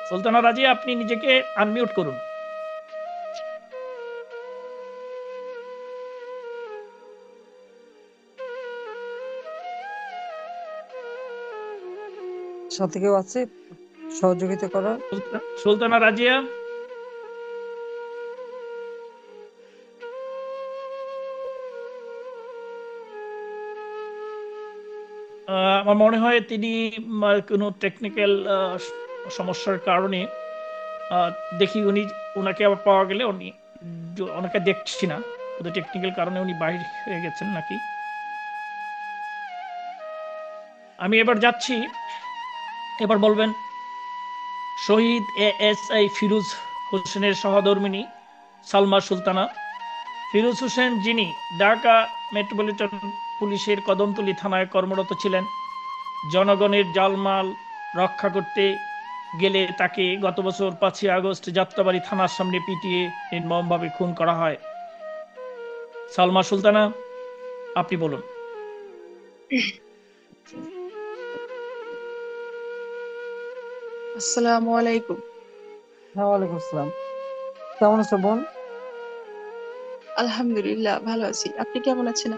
সুলতানা রাজিয়া, আপনি নিজেকে আনমিউট করুন। সাথে কেউ আছে সহযোগিতা করার? সুলতানা রাজিয়া, আমার মনে হয় তিনি কোনো টেকনিক্যাল সমস্যার কারণে দেখি ওনাকে আবার পাওয়া গেলে ওনাকে দেখছি না, ওদের টেকনিক্যাল কারণে উনি বাইরে হয়ে গেছেন নাকি। আমি এবার যাচ্ছি, এবার বলবেন শহীদ ASI ফিরোজ হোসেনের সহধর্মিণী সালমা সুলতানা। ফিরোজ হোসেন, যিনি ঢাকা মেট্রোপলিটন পুলিশের কদমতলী থানায় কর্মরত ছিলেন, জনগণের জালমাল রক্ষা করতে গেলে তাকে গত বছর 5 আগস্ট যাত্রাবাড়ি থানার সামনে পিটিয়ে নির্মমভাবে খুন করা হয়। সালমা সুলতানা, আপনি বলুন। আসসালামু আলাইকুম। হ্যাঁ, ওয়ালাইকুম আসসালাম। কেমন আছো বোন? আলহামদুলিল্লাহ ভালো আছি, আপনি কেমন আছেন?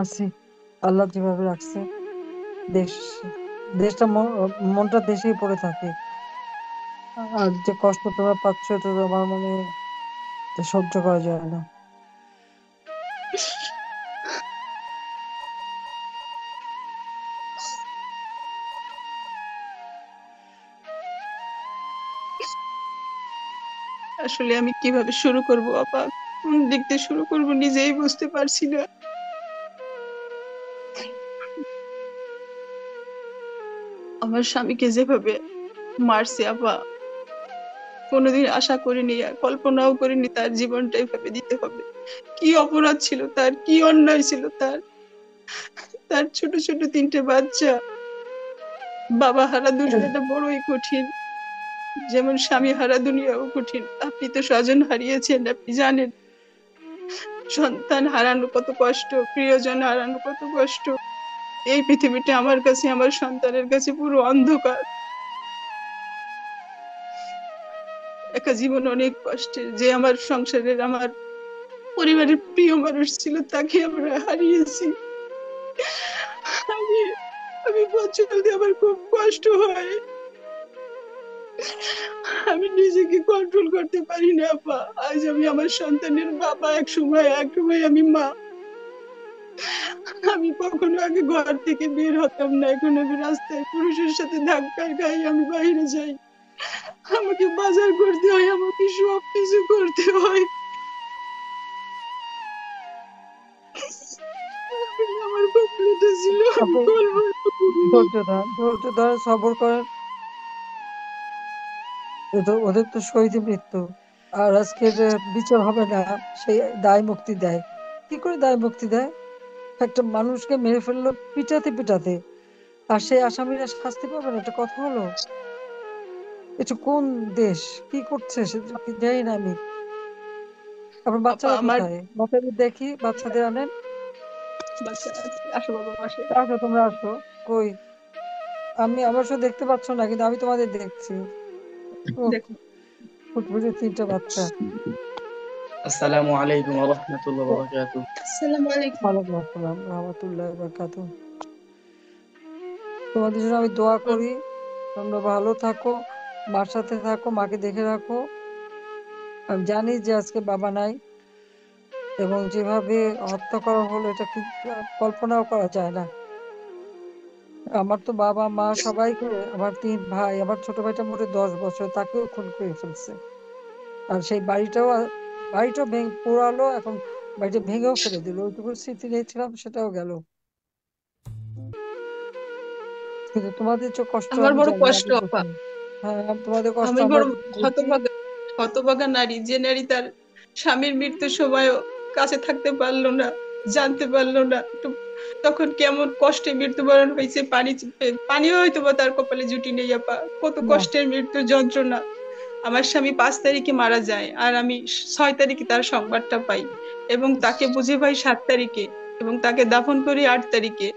আছি, আল্লাহ যেভাবে রাখছে। দেশ দেশটা মনটা দেশেই পড়ে থাকে। আর যে কষ্ট তোমরা পাচ্ছ এটা তো আমার মানে সহ্য করা যায় না। আসলে আমি কিভাবে শুরু করব আপা, কোন দিক দিয়ে শুরু করব নিজেই বুঝতে পারছি না। আমার স্বামীকে যেভাবে মারছে আপা, কোনোদিন আশা করিনি, আর কল্পনাও করিনি তার জীবনটা এভাবে দিতে হবে। কি অপরাধ ছিল তার, কি অন্যায় ছিল তার। তার ছোট ছোট 3টে বাচ্চা, বাবা হারা দুনিয়াটা বড়ই কঠিন, যেমন স্বামী হারা দুনিয়াও কঠিন। আপনি তো স্বজন হারিয়েছেন, আপনি জানেন সন্তান হারানো কত কষ্ট, প্রিয়জন হারানো কত কষ্ট। এই পৃথিবীটা আমার কাছে, আমার সন্তানের কাছে পুরো অন্ধকার। একা জীবন অনেক কষ্টের। যে আমার সংসারের, আমার পরিবারের প্রিয় মানুষ ছিল, তাকে আমরা হারিয়েছি। আমি আমি বলতে আমার খুব কষ্ট হয়, আমি নিজেকে কন্ট্রোল করতে পারি না আপা। আজ আমি আমার সন্তানের বাবা, এক সময় আমি মা। আমি কখনো আগে ঘর থেকে বের হতাম না, এখন আমি রাস্তায় পুরুষের সাথে ধাক্কার খাই, আমি বাইরে যাই, আমাকে বাজার করতে হয়, আমাকে সব কিছু করতে হয়। আমার কপালে ছিল, আমি আপনি বলবো না। ধৈর্য ধরে সবর করেন। ওদের তো শহীদ মৃত্যু, আর আজকের বিচার হবে না, সেই দায় মুক্তি দেয়। কি করে দায় মুক্তি দেয়? একটা মানুষকে মেরে ফেললো পিটাতে পিটাতে, আর সেই আসামিরা শাস্তি পাবে না? এটা কথা হলো? এটা কোন দেশ? কি করছে সে কি জানি না আমি। আপনার আপা বাচ্চারা আমার কোথায়? বাচ্চাদের দেখি, বাচ্চাদের আনেন। বাচ্চা আছে, আসো বাবা পাশে। আসো, তোমরা আসো। কই? আমি অবশ্য দেখতে পাচ্ছ না, কিন্তু আমি তোমাদের দেখছি। উফ, দেখো, ফুটফুটে 3টে বাচ্চা। আসসালামু আলাইকুম ওয়া রাহমাতুল্লাহি ওয়া বারাকাতুহু। আসসালামু আলাইকুম। ওয়ালাইকুম আসসালাম রহমতুল্লাহ বারাকাতুহু। তোমাদের জন্য আমি দোয়া করি, তোমরা ভালো থাকো, মার সাথে থাকো, মাকে দেখে রাখো। আমি জানি যে আজকে বাবা নাই, এবং যেভাবে হত্যা করা হলো এটা কি কল্পনাও করা যায় না। আমার তো বাবা মা সবাইকে, আমার 3 ভাই, আমার ছোট ভাইটা মোটে 10 বছর, তাকেও খুন করে ফেলছে। আর সেই বাড়িটাও ভেঙে পোড়ালো, এখন বাড়িটা ভেঙেও ফেলে দিল, ওইটুকু স্মৃতি নিয়েছিলাম সেটাও গেল। কিন্তু তোমাদের যে কষ্ট আমার আমি বড় জানি, কষ্ট আমি আপা। দেখি। হ্যাঁ, তোমাদের কষ্ট আমি আমরা বড় বুঝি। হতভাগা, হতভাগা নারী, যে নারী তার স্বামীর মৃত্যুর সময় কাছে থাকতে পারলো না, জানতে পারলো না তখন কেমন কষ্টে মৃত্যুবরণ হয়েছে। পানিও হয়তো বা তার কপালে জুটি নেই আপা। কত না, কষ্টের মৃত্যুর যন্ত্রণা। আমার স্বামী 5 তারিখে মারা যায়, আর আমি 6 তারিখে তার সংবাদটা পাই, এবং তাকে বুঝে পাই 7 তারিখে, এবং তাকে দাফন করি 8 তারিখে।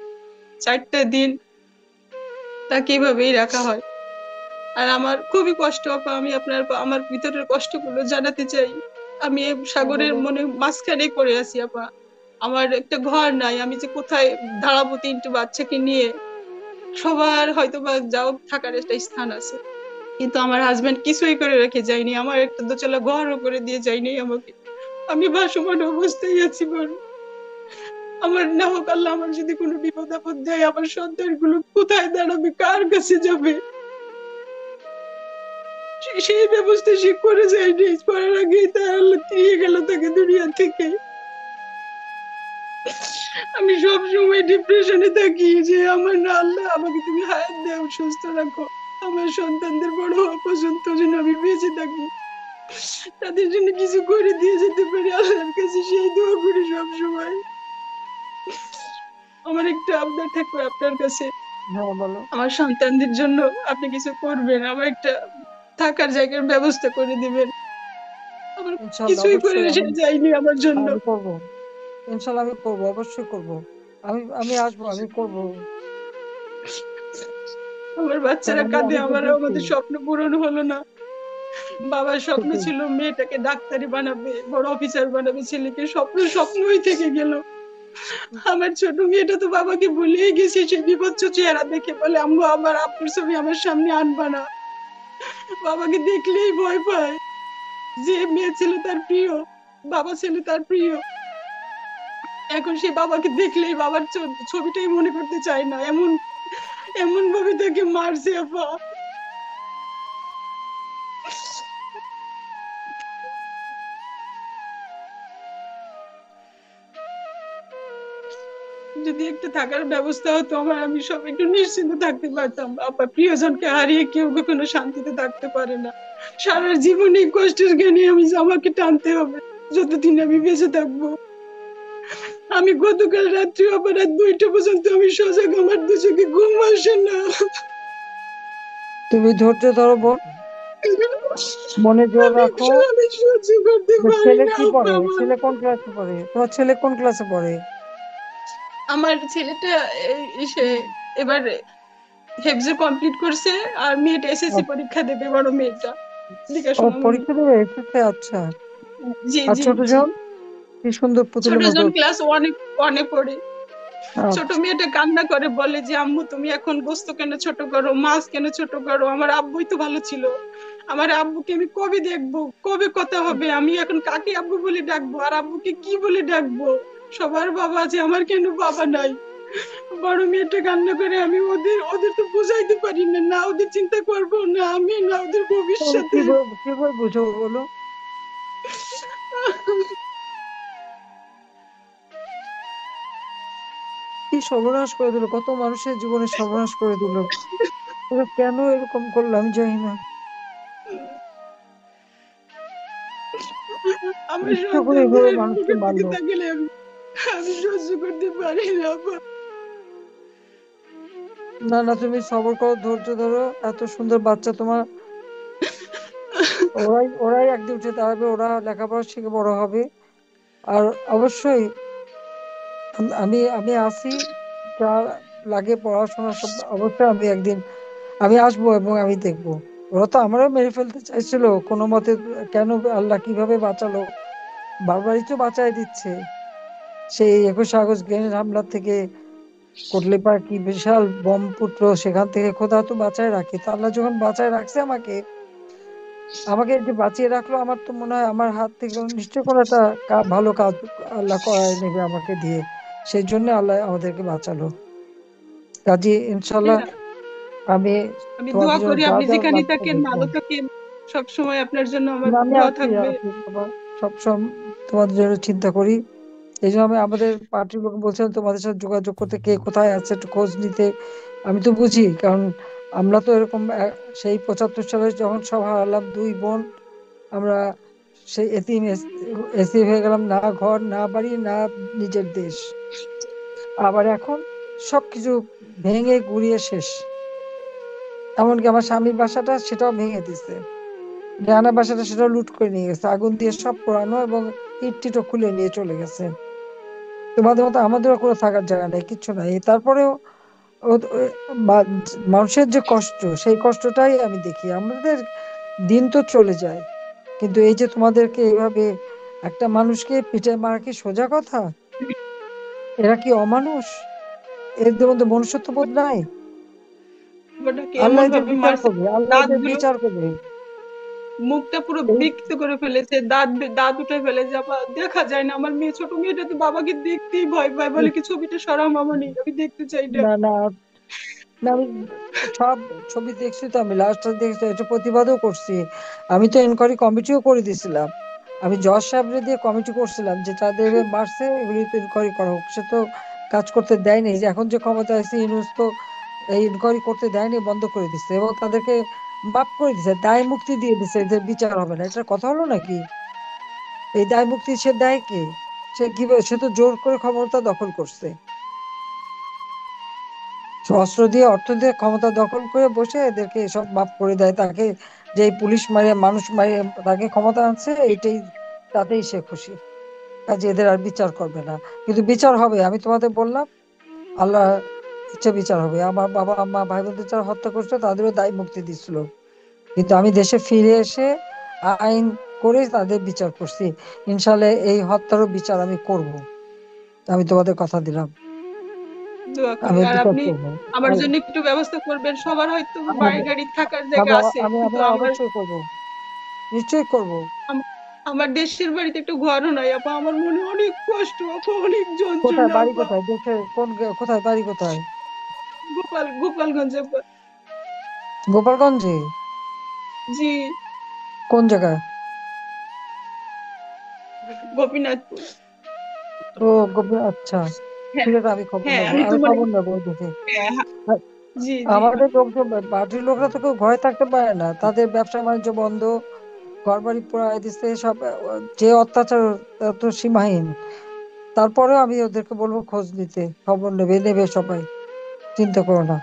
4টা দিন তাকে এভাবেই রাখা হয়। আর আমার খুবই কষ্ট আপা। আমি আমার ভিতরের কষ্টগুলো জানাতে চাই। আমি এই সাগরের বলো। মনে মাঝখানে পড়ে আছি আপা। আমার একটা ঘর নাই, আমি যে কোথায় দাঁড়াবো 3টে বাচ্চাকে নিয়ে। সবার হয়তো বা যাও থাকার একটা স্থান আছে, কিন্তু আমার হাজবেন্ড কিছুই করে রেখে যায়নি, আমার একটা দোতলা ঘরও করে দিয়ে যায়নি আমাকে। আমি ভাসমান অবস্থায় আছি বড়। আমার না হোক আল্লাহ, আমার যদি কোনো বিপদ আপদ দেয়, আমার সন্তানগুলো কোথায় দাঁড়াবে, কার কাছে যাবে, সেই ব্যবস্থা সে করে যায়নি। করার আগেই তার আল্লাহ নিয়ে গেল তাকে দুনিয়া থেকে। আমি সব সময় ডিপ্রেশনে থাকি যে আমার না আল্লাহ, আমাকে তুমি হায়াত দাও, সুস্থ রাখো, আমার সন্তানদের বড় হওয়া পর্যন্ত যেন আমি বেঁচে থাকি, তাদের জন্য কিছু করে দিয়ে যেতে পারি। আল্লাহর কাছে সেই দোয়া করি সব সময়। আমার একটা আবদার থাকবে আপনার কাছে, হ্যাঁ, বলো। আমার সন্তানদের জন্য আপনি কিছু করবেন, আমার একটা থাকার জায়গার ব্যবস্থা করে দিবেন। আমার ইনশাল্লাহ, কিছুই করে অবশ্যই সে যায়নি আমার জন্য। আমি করবো। ইনশাল্লাহ আমি করবো, অবশ্যই করবো। আমি আসবো, আমি করবো। আমার কারণ বাচ্চারা আমি কাঁদে, আমি আমার দেখেছি। আমাদের স্বপ্ন পূরণ হলো না। বাবার স্বপ্ন সেটাই। ছিল মেয়েটাকে ডাক্তারি বানাবে, বড় অফিসার বানাবে, ছেলেকে স্বপ্নই থেকে গেল। আমার ছোট মেয়েটা তো বাবাকে ভুলেই গেছে, সে বিভৎস চেহারা দেখে বলে, আম্মু আমার আব্বুর ছবি আমার সামনে আনবা না, বাবাকে দেখলেই ভয় পায়। যে মেয়ে ছিল তার প্রিয়, বাবা ছিল তার প্রিয়, এখন সে বাবাকে দেখলেই বাবার ছবিটাই মনে করতে চায় না। এমন এমন ভাবে তাকে মারছে আপা। যদি একটু থাকার ব্যবস্থা হতো আমার, আমি সব একটু নিশ্চিন্ত থাকতে পারতাম আপা। প্রিয়জনকে হারিয়ে কেউ কখনো শান্তিতে থাকতে পারে না। সারা জীবন এই কষ্টের জ্ঞানে আমাকে টানতে হবে যতদিন আমি বেঁচে থাকবো। আমি গতকাল রাত্রি আবার রাত 2টা পর্যন্ত আমি সজাগ, আমার 2 চোখে ঘুম আসে না। তুমি ধৈর্য ধরো বোন, মনে জোর আমি রাখো। আমি সহ্য করতে তো পারি ছেলে না কি আপা পড়ে? আমার। ছেলে কোন ক্লাসে পড়ে? তোমার ছেলে কোন ক্লাসে পড়ে? আমার ছেলেটা সে এবার হেফজে কমপ্লিট করছে, আর মেয়েটা এসএসসি আ- পরীক্ষা দেবে, বড় মেয়েটা ও দেখাশোনা মনে। পরীক্ষা দেবে এসেছে, আচ্ছা। জি আর জি ছোট জি। জন কি সুন্দর ছোট পুতুলের মতো। জন ক্লাস ওয়ানে ওয়ানে পড়ে। ছোট আচ্ছা। মেয়েটা কান্না করে, বলে যে আম্মু তুমি এখন গোস্ত কেন ছোট করো, মাছ কেন ছোট করো, আমার আব্বুই তো ভালো ছিল, আমার আব্বুকে আমি কবে দেখবো, কবে কথা হবে, আমি এখন কাকে আব্বু বলে ডাকবো, আর আব্বুকে কি বলে ডাকবো? সবার বাবা আছে, আমার কেন বাবা নাই? বড় মেয়েটা কান্না করে। আমি ওদের ওদের তো বুঝাইতে পারি না, না ওদের চিন্তা করবো, না আমি, না ওদের তুমি ভবিষ্যতে। কিভাবে বুঝো বলো? কি সর্বনাশ করে দিল, কত মানুষের জীবনে সর্বনাশ করে দিল। ওরা কেন এরকম করলো আমি জানি না। আমার ইচ্ছে করে সন্তানদের এভাবে মানুষকে মুখের দিকে মারলো। তাকালে আমি আমি সহ্য করতে পারি না আপা। না না, তুমি সবর করো, ধৈর্য ধরো। এত সুন্দর বাচ্চা তোমার, ওরাই ওরাই একদিন উঠে দাঁড়াবে, ওরা লেখাপড়া শিখে বড় হবে। আর অবশ্যই আমি আমি আসি, যা লাগে পড়াশোনা সব অবশ্যই আমি একদিন আমি আসবো এবং আমি দেখবো। ওরা তো আমারও মেরে ফেলতে চাইছিল কোনো মতে, কেন আল্লাহ কিভাবে বাঁচালো, বারবারই তো বাঁচাই দিচ্ছে। সেই 21 আগস্ট গ্রেনেড হামলা থেকে, কোটলিপাড় কি বিশাল বোম ফুটলো, সেখান থেকে খোদা তো বাঁচায় রাখে। তো আল্লাহ যখন বাঁচায় রাখছে আমাকে, আমাকে যে বাঁচিয়ে রাখলো, আমার তো মনে হয় আমার হাত থেকে নিশ্চয় কোনো একটা ভালো কাজ আল্লাহ করায় নেবে আমাকে দিয়ে। সেই জন্য আল্লাহ আমাদেরকে বাঁচালো। কাজে ইনশাল্লাহ হ্যাঁ, আমি আমি দোয়া তোমাদের জন্য করি যা আপনি যা যেখানে লাগবে থাকেন দেখবো। ভালো থাকেন, সব সময় আপনার জন্য আমার না, আমি দোয়া আছি থাকবে। আছি বাবা, সবসময় তোমাদের জন্য চিন্তা করি। এই জন্য আমি আমাদের পার্টির লোক বলছিলাম তোমাদের সাথে যোগাযোগ করতে, কে কোথায় আছে একটু খোঁজ নিতে। আমি তো বুঝি, কারণ আমরা তো এরকম সেই 75 সালে যখন সব হারালাম, দুই বোন, আমরা সেই এতিম এসির হয়ে গেলাম, না ঘর না বাড়ি না নিজের দেশ। আবার এখন সবকিছু ভেঙে গুড়িয়ে শেষ। এমনকি আমার স্বামীর বাসাটা সেটাও ভেঙে দিছে, রানা বাসাটা সেটাও লুট করে নিয়ে গেছে, আগুন দিয়ে সব পোড়ানো, এবং ইট টিটও খুলে নিয়ে চলে গেছে। তোমাদের মতো আমাদেরও কোনো থাকার জায়গা নেই, কিচ্ছু নাই। তারপরেও মানুষের যে কষ্ট, সেই কষ্টটাই আমি দেখি। আমাদের দিন তো চলে যায়, কিন্তু এই যে তোমাদেরকে এইভাবে একটা মানুষকে পিঠে মারা কি সোজা কথা? এরা কি অমানুষ? এদের মধ্যে মনুষ্যত্ব বোধ নাই? ওটাকে আল্লাহ এমন এদের ভাবে বিচার মারছে, করবে, আল্লাহ দাঁত এদের গুলো, বিচার করবে। মুখটা পুরো এই বিকৃত করে ফেলেছে, দাঁত উঠে ফেলেছে, আবার দেখা যায় না। আমার মেয়ে, ছোট মেয়েটা তো বাবাকে দেখতেই ভয় পায়, বলে কি ছবিটা সরাও মামনি, আমি দেখতে চাই না। না না না, আমি সব ছবি দেখছি, তো আমি লাস্টটা দেখছি, এটা প্রতিবাদও করছি। আমি তো এনকোয়ারি কমিটিও করে দিয়েছিলাম। আমি জজ সাহেবরে দিয়ে কমিটি করছিলাম যে তাদের মারছে, এগুলি তো ইনকোয়ারি করা হোক। সে তো কাজ করতে দেয়নি। যে এখন যে ক্ষমতা আছে, ইউনূস তো এই ইনকোয়ারি করতে দেয়নি, বন্ধ করে দিচ্ছে, এবং তাদেরকে মাফ করে দিচ্ছে, দায় মুক্তি দিয়ে দিচ্ছে, এদের বিচার হবে না। এটা কথা হলো নাকি? এই দায় মুক্তি সে দেয় কে? সে কিভাবে? সে তো জোর করে ক্ষমতা দখল করছে, সে অস্ত্র দিয়ে অর্থ দিয়ে ক্ষমতা দখল করে বসে এদেরকে সব মাফ করে দেয়। তাকে যে এই পুলিশ মারিয়ে মানুষ মারিয়ে তাকে ক্ষমতা আনছে, এটাই, তাতেই সে খুশি। কাজে এদের আর বিচার করবে না। কিন্তু বিচার হবে, আমি তোমাদের বললাম, আল্লাহ ইচ্ছা বিচার হবে। আমার বাবা মা ভাই বোনদের যারা হত্যা করছিল তাদেরও দায় মুক্তি দিছিল, কিন্তু আমি দেশে ফিরে এসে আইন করে তাদের বিচার করছি। ইনশাল্লাহ এই হত্যারও বিচার আমি করব, আমি তোমাদের কথা দিলাম। দোয়া করি। আমি আর বিচার আপনি করবো। আমার আর জন্য একটু ব্যবস্থা করবেন। সবার হয়তো বাড়ি আমি গাড়ি থাকার জায়গা আমি আছে, আমি কিন্তু আমি আমার অবশ্যই করবো, নিশ্চয়ই করবো। আম- আমার দেশের বাড়িতে একটু ঘরও নাই আপা, আমার মনে অনেক কষ্ট আপা, অনেক কোথায় যন্ত্রণা বাড়ি? আপা। কোথায় দেশে? কোন কোথায় বাড়ি? কোথায়? গোপালগঞ্জ আপা। গোপালগঞ্জে? জি, কোন জায়গায়? গোপীনাথপুর। ও, আচ্ছা, হ্যাঁ, ঠিক আছে, আমি খবর হ্যাঁ, নেবো, আমি তো আমি মনে, খবর নেবো ওই দেখে। হ্যাঁ, হ্যাঁ, আর জি জি। আমাদের লোকজন, পার্টির লোকরা তো কেউ ঘরে থাকতে পারে না, তাদের ব্যবসা বাণিজ্য বন্ধ, ঘর বাড়ি পোড়ায় দিচ্ছে সব। যে অত্যাচার, তা তো সীমাহীন। তারপরেও আমি ওদেরকে বলবো খোঁজ নিতে, খবর নেবে নেবে সবাই, চিন্তা করো না।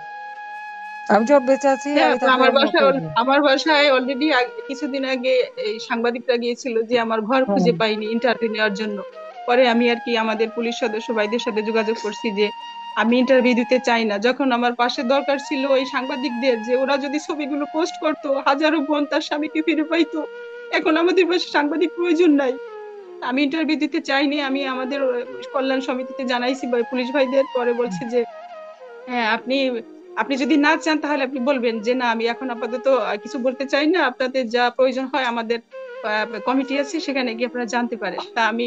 আমি যখন বেঁচে আছি, হ্যাঁ আমি আপা, থাকলে আমরা করবো। আমার বাসায় অলরেডি কিছুদিন আগে এই সাংবাদিকরা গিয়েছিল যে আমার ঘর হ্যাঁ, খুঁজে পাইনি ইন্টারভিউ নেওয়ার জন্য। পরে আমি আর কি আমাদের পুলিশ সদস্য ভাইদের সাথে যোগাযোগ করছি যে আমি ইন্টারভিউ দিতে চাই না। যখন আমার পাশে দরকার ছিল ওই সাংবাদিকদের, যে ওরা যদি ছবিগুলো পোস্ট করতো, হাজারো বোন তার স্বামীকে ফিরে পাইতো। এখন আমাদের পাশে সাংবাদিক প্রয়োজন নাই। আমি ইন্টারভিউ দিতে চাইনি। আমি আমাদের কল্যাণ সমিতিতে জানাইছি পুলিশ ভাইদের। পরে বলছে যে হ্যাঁ, আপনি আপনি যদি না চান তাহলে আপনি বলবেন যে না, আমি এখন আপাতত কিছু বলতে চাই না, আপনাদের যা প্রয়োজন হয় আমাদের কমিটি আছে, সেখানে গিয়ে আপনারা জানতে পারেন। তা আমি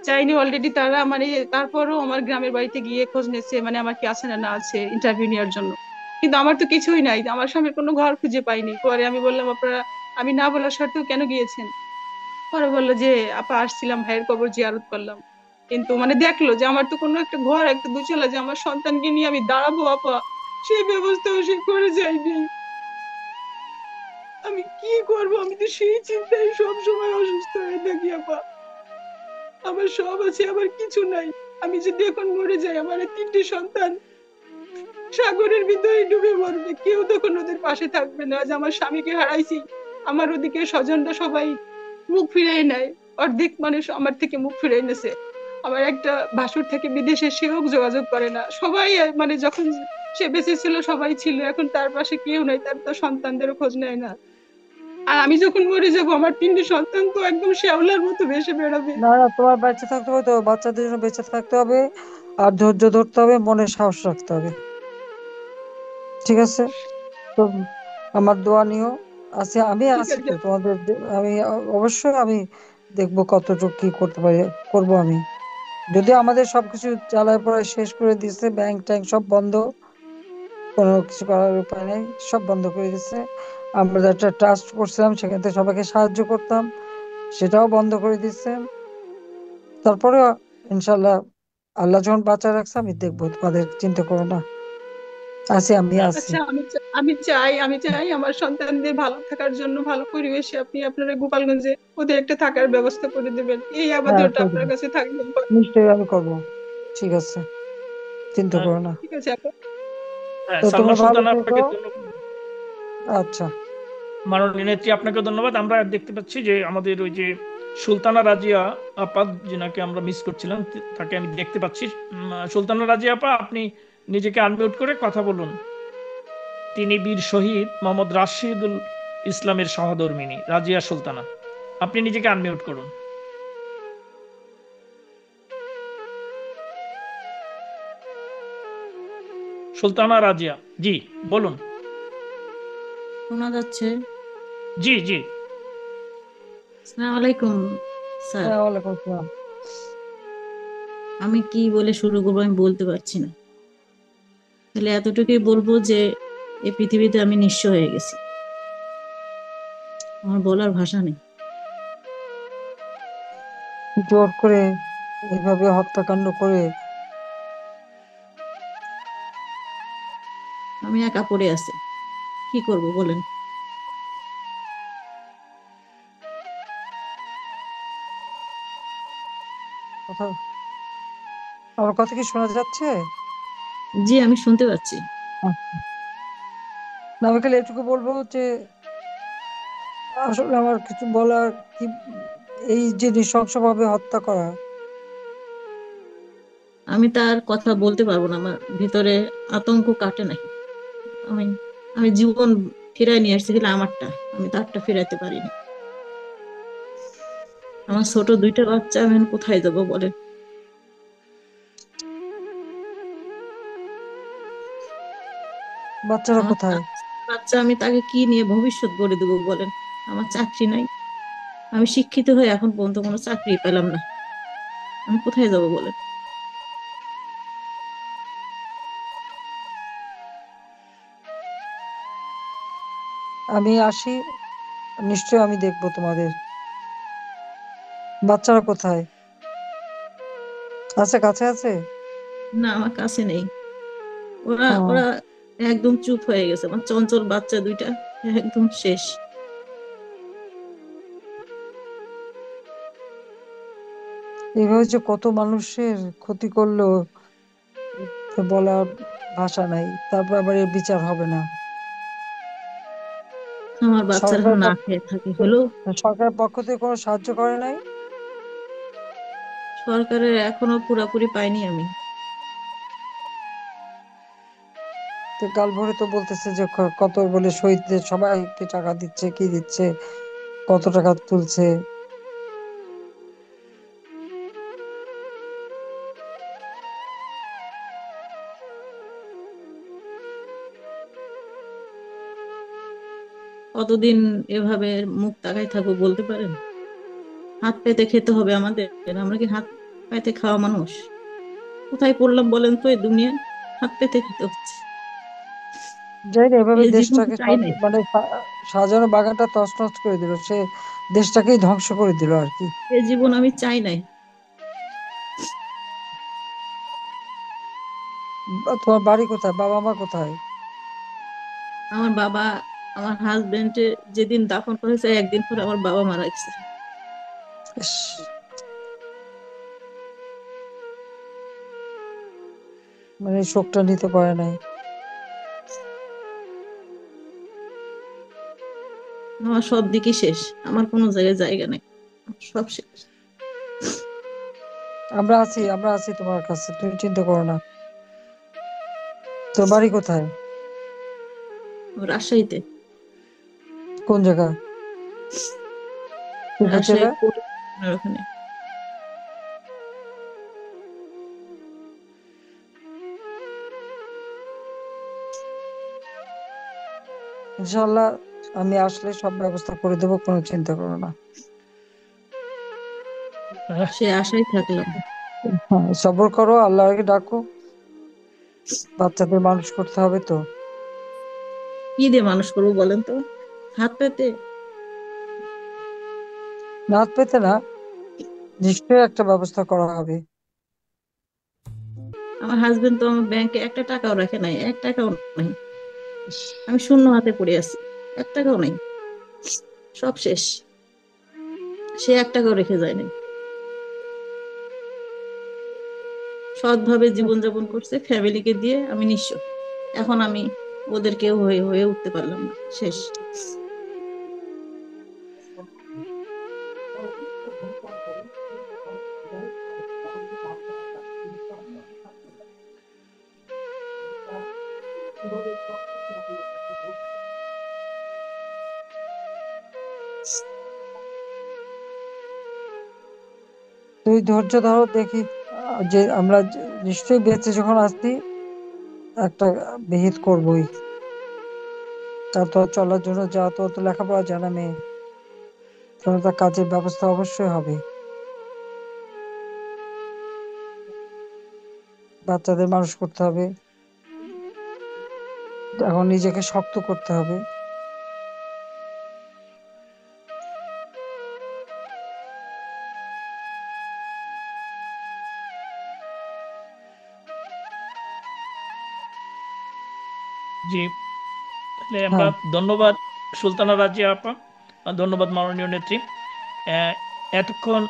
চাইনি অলরেডি তারা, মানে তারপরও আমার গ্রামের বাড়িতে গিয়ে খোঁজ নিচ্ছে, মানে আমার কি আছে না না আছে ইন্টারভিউ নেওয়ার জন্য। কিন্তু আমার তো কিছুই নাই, আমার স্বামীর কোনো ঘর খুঁজে পাইনি। পরে আমি বললাম আপনারা, আমি না বলার সত্ত্বেও কেন গিয়েছেন? পরে বললো যে আপা আসছিলাম, ভাইয়ের কবর জিয়ারত করলাম। কিন্তু মানে দেখলো যে আমার তো কোনো একটা ঘর, একটা দুচালা, যে আমার সন্তানকে নিয়ে আমি দাঁড়াবো আপা, সেই ব্যবস্থাও সে করে যায়নি। আমি কি করব? আমি তো সেই চিন্তায় সব সময় অসুস্থ হয়ে থাকি আপা। আমার সব আছে, আমার কিছু নাই। আমি যদি এখন মরে যাই, আমার এই তিনটে সন্তান সাগরের ভিতরে ডুবে মরবে, কেউ তখন ওদের পাশে থাকবে না। আজ আমার স্বামীকে হারাইছি, আমার ওদিকে স্বজনরা সবাই মুখ ফিরিয়ে নেয়। অর্ধেক মানুষ আমার থেকে মুখ ফিরিয়ে নেছে। আমার একটা ভাসুর থেকে বিদেশে, সেও যোগাযোগ করে না। সবাই মানে যখন সে বেঁচে ছিল সবাই ছিল, এখন তার পাশে কেউ নাই, তার তো সন্তানদেরও খোঁজ নেয় না। আর আমি যখন মরে যাব, আমার তিনটে সন্তান তো একদম শ্যাওলার মতো ভেসে বেড়াবে। না না, তোমার বেঁচে থাকতে হবে তো, বাচ্চাদের জন্য বেঁচে থাকতে হবে, আর ধৈর্য ধরতে হবে, মনে সাহস রাখতে হবে, ঠিক আছে? তো আমার দোয়া নিও, আচ্ছা, আমি ঠিক আছি আছে তো তোমাদের আমি অবশ্যই আমি দেখবো কতটুকু কি করতে পারি, করব আমি। যদিও আমাদের সবকিছু জ্বালায় পড়ায় শেষ করে দিচ্ছে, ব্যাংক ট্যাঙ্ক সব বন্ধ, কোনো কিছু করার উপায় নেই, সব বন্ধ করে দিচ্ছে। আমরা একটা ট্রাস্ট করছিলাম, সেখান থেকে সবাইকে সাহায্য করতাম, সেটাও বন্ধ করে দিচ্ছে। তারপরে ইনশাল্লাহ আল্লাহ যখন বাঁচা রাখছে, আমি দেখবো, তোমাদের চিন্তা করো না, আমি আছি। আচ্ছা, আমি চাই আমার সন্তানদের ভালো থাকার জন্য ভালো পরিবেশে আপনি আপনারা গোপালগঞ্জে ওদের একটা থাকার ব্যবস্থা করে দেবেন, এই হ্যাঁ, আবেদনটা করে আপনার দেবো, কাছে থাকবে। নিশ্চয়ই আমি করবো। ঠিক আছে, চিন্তা আহ, করো না। ঠিক আছে আপা। হ্যাঁ, তো তোমরা সালমা ভালো সুলতানা, থেকো। আপনাকে ধন্যবাদ। আচ্ছা। মাননীয় নেত্রী, আপনাকে ধন্যবাদ। আমরা দেখতে পাচ্ছি যে আমাদের ওই যে সুলতানা রাজিয়া আপা, যিনাকে আমরা মিস করছিলাম, তাকে আমি দেখতে পাচ্ছি। সুলতানা রাজিয়া আপা, আপনি নিজেকে আনমিউট করে কথা বলুন। তিনি বীর শহীদ মোহাম্মদ রাশিদুল ইসলামের সহধর্মিণী রাজিয়া সুলতানা। আপনি নিজেকে আনমিউট করুন। সুলতানা রাজিয়া, জি বলুন। শোনা যাচ্ছে? জি জি। আসসালামু আলাইকুম স্যার। হ্যাঁ, ওয়ালাইকুম আসসালাম। আমি কি বলে শুরু করবো আমি বলতে পারছি না। তাহলে এতটুকুই বলবো যে এই পৃথিবীতে আমি নিঃস্ব হয়ে গেছি, আমার বলার ভাষা নেই। জোর করে এইভাবে হত্যাকাণ্ড করে আমি একা পড়ে আছি, কি করব বলেন? কথা, আমার কথা কি শোনা যাচ্ছে? জি, আমি শুনতে পাচ্ছি। না, আমি খালি এটুকু বলবো যে আসলে আমার কিছু বলার কি, এই যে নৃশংসভাবে হত্যা করা, আমি তার কথা বলতে পারবো না, আমার ভিতরে আতঙ্ক কাটে নাই। আমি আমি জীবন ফিরাই নিয়ে আসছি, কিন্তু আমারটা আমি তারটা ফিরাইতে পারিনি। আমার ছোট দুইটা বাচ্চা, আমি এখন কোথায় যাবো বলেন? বাচ্চারা আমার কোথায়? বাচ্চা, আমি তাকে কি নিয়ে ভবিষ্যৎ গড়ে দেবো বলেন? আমার চাকরি নাই, আমি শিক্ষিত হয়ে এখন পর্যন্ত কোনো চাকরি পেলাম না, আমি কোথায় যাব বলেন? আমি আসি, নিশ্চয়ই আমি দেখবো তোমাদের। বাচ্চারা কোথায়? আছে, কাছে আছে? না, আমার কাছে নেই। ওরা ও, ওরা একদম চুপ হয়ে গেছে, আমার চঞ্চল বাচ্চা দুইটা একদম শেষ। এইভাবে যে কত মানুষের ক্ষতি করলো, তো বলার ভাষা নাই। তারপর আবার এর বিচার হবে না? আমার বাচ্চারা সরকার না খেয়ে থাকে হলো। সরকারের পক্ষ থেকে কোনো সাহায্য করে নাই? সরকারের এখনো পুরাপুরি পাইনি আমি। তো কাল ভোরে তো বলতেছে যে কত বলে শহীদদের সবাইকে টাকা দিচ্ছে, কি দিচ্ছে, কত টাকা তুলছে। কতদিন এভাবে মুখ তাকাই থাকবো বলতে পারেন? হাত পেতে খেতে হবে আমাদের। আমরা কি হাত পেতে খাওয়া মানুষ? কোথায় পড়লাম বলেন তো এই দুনিয়ায়? হাত পেতে খেতে হচ্ছে। যাই না, এভাবে এই জীবন তো দেশটাকে চাই নাই। মানে সাজানো বাগানটা তছনছ করে দিল, সে দেশটাকেই ধ্বংস করে দিল আর কি। এই জীবন আমি চাই নাই। তোমার বাড়ি কোথায়, বাবা মা কোথায়? আমার বাবা, আমার হাজবেন্ড যেদিন দাফন করেছে একদিন পরে আমার বাবা মারা গেছে। ইস, মানে এই শোকটা নিতে পারে নাই। আমার সব দিকই শেষ, আমার কোনো জায়গায় জায়গা নেই, সব শেষ। আমরা আছি তোমার কাছে, তুমি চিন্তা করো না। তোর বাড়ি কোথায়? রাজশাহীতে। কোন জায়গা? রাজশাহী জেলা? ওখানে। ইনশাল্লাহ আমি আসলে সব ব্যবস্থা করে দেবো, কোনো চিন্তা করো না। সে আশায় থাকলাম। হ্যাঁ, সবর করো, আল্লাহকে ডাকো, বাচ্চাদের মানুষ করতে হবে তো। কি দিয়ে মানুষ করবো বলেন তো? হাত পেতে? না পেতে না, নিশ্চয়ই একটা ব্যবস্থা করা হবে। আমার হাজবেন্ড তো আমার ব্যাংকে একটা টাকাও রাখে নাই, 1 টাকাও নাই। আমি শূন্য হাতে পড়ে আছি, 1 টাকাও নাই, সব শেষ। সে 1 টাকাও রেখে যায় নাই, সৎভাবে জীবনযাপন করছে ফ্যামিলিকে দিয়ে। আমি নিঃস্ব, এখন আমি ওদের কেউ হয়ে হয়ে উঠতে পারলাম না, শেষ। তুই ধৈর্য ধরো, দেখি যে আমরা নিশ্চয়ই বেঁচে যখন আসছি একটা বিহিত করবোই। তার তো চলার জন্য যা, তো লেখাপড়া জানা মেয়ে, তোমার তার কাজের ব্যবস্থা অবশ্যই হবে। বাচ্চাদের মানুষ করতে হবে, এখন নিজেকে শক্ত করতে হবে। জি, তাহলে আমরা হ্যাঁ, ধন্যবাদ সুলতানা রাজিয়া আপা, আর ধন্যবাদ মাননীয় নেত্রী। এতক্ষণ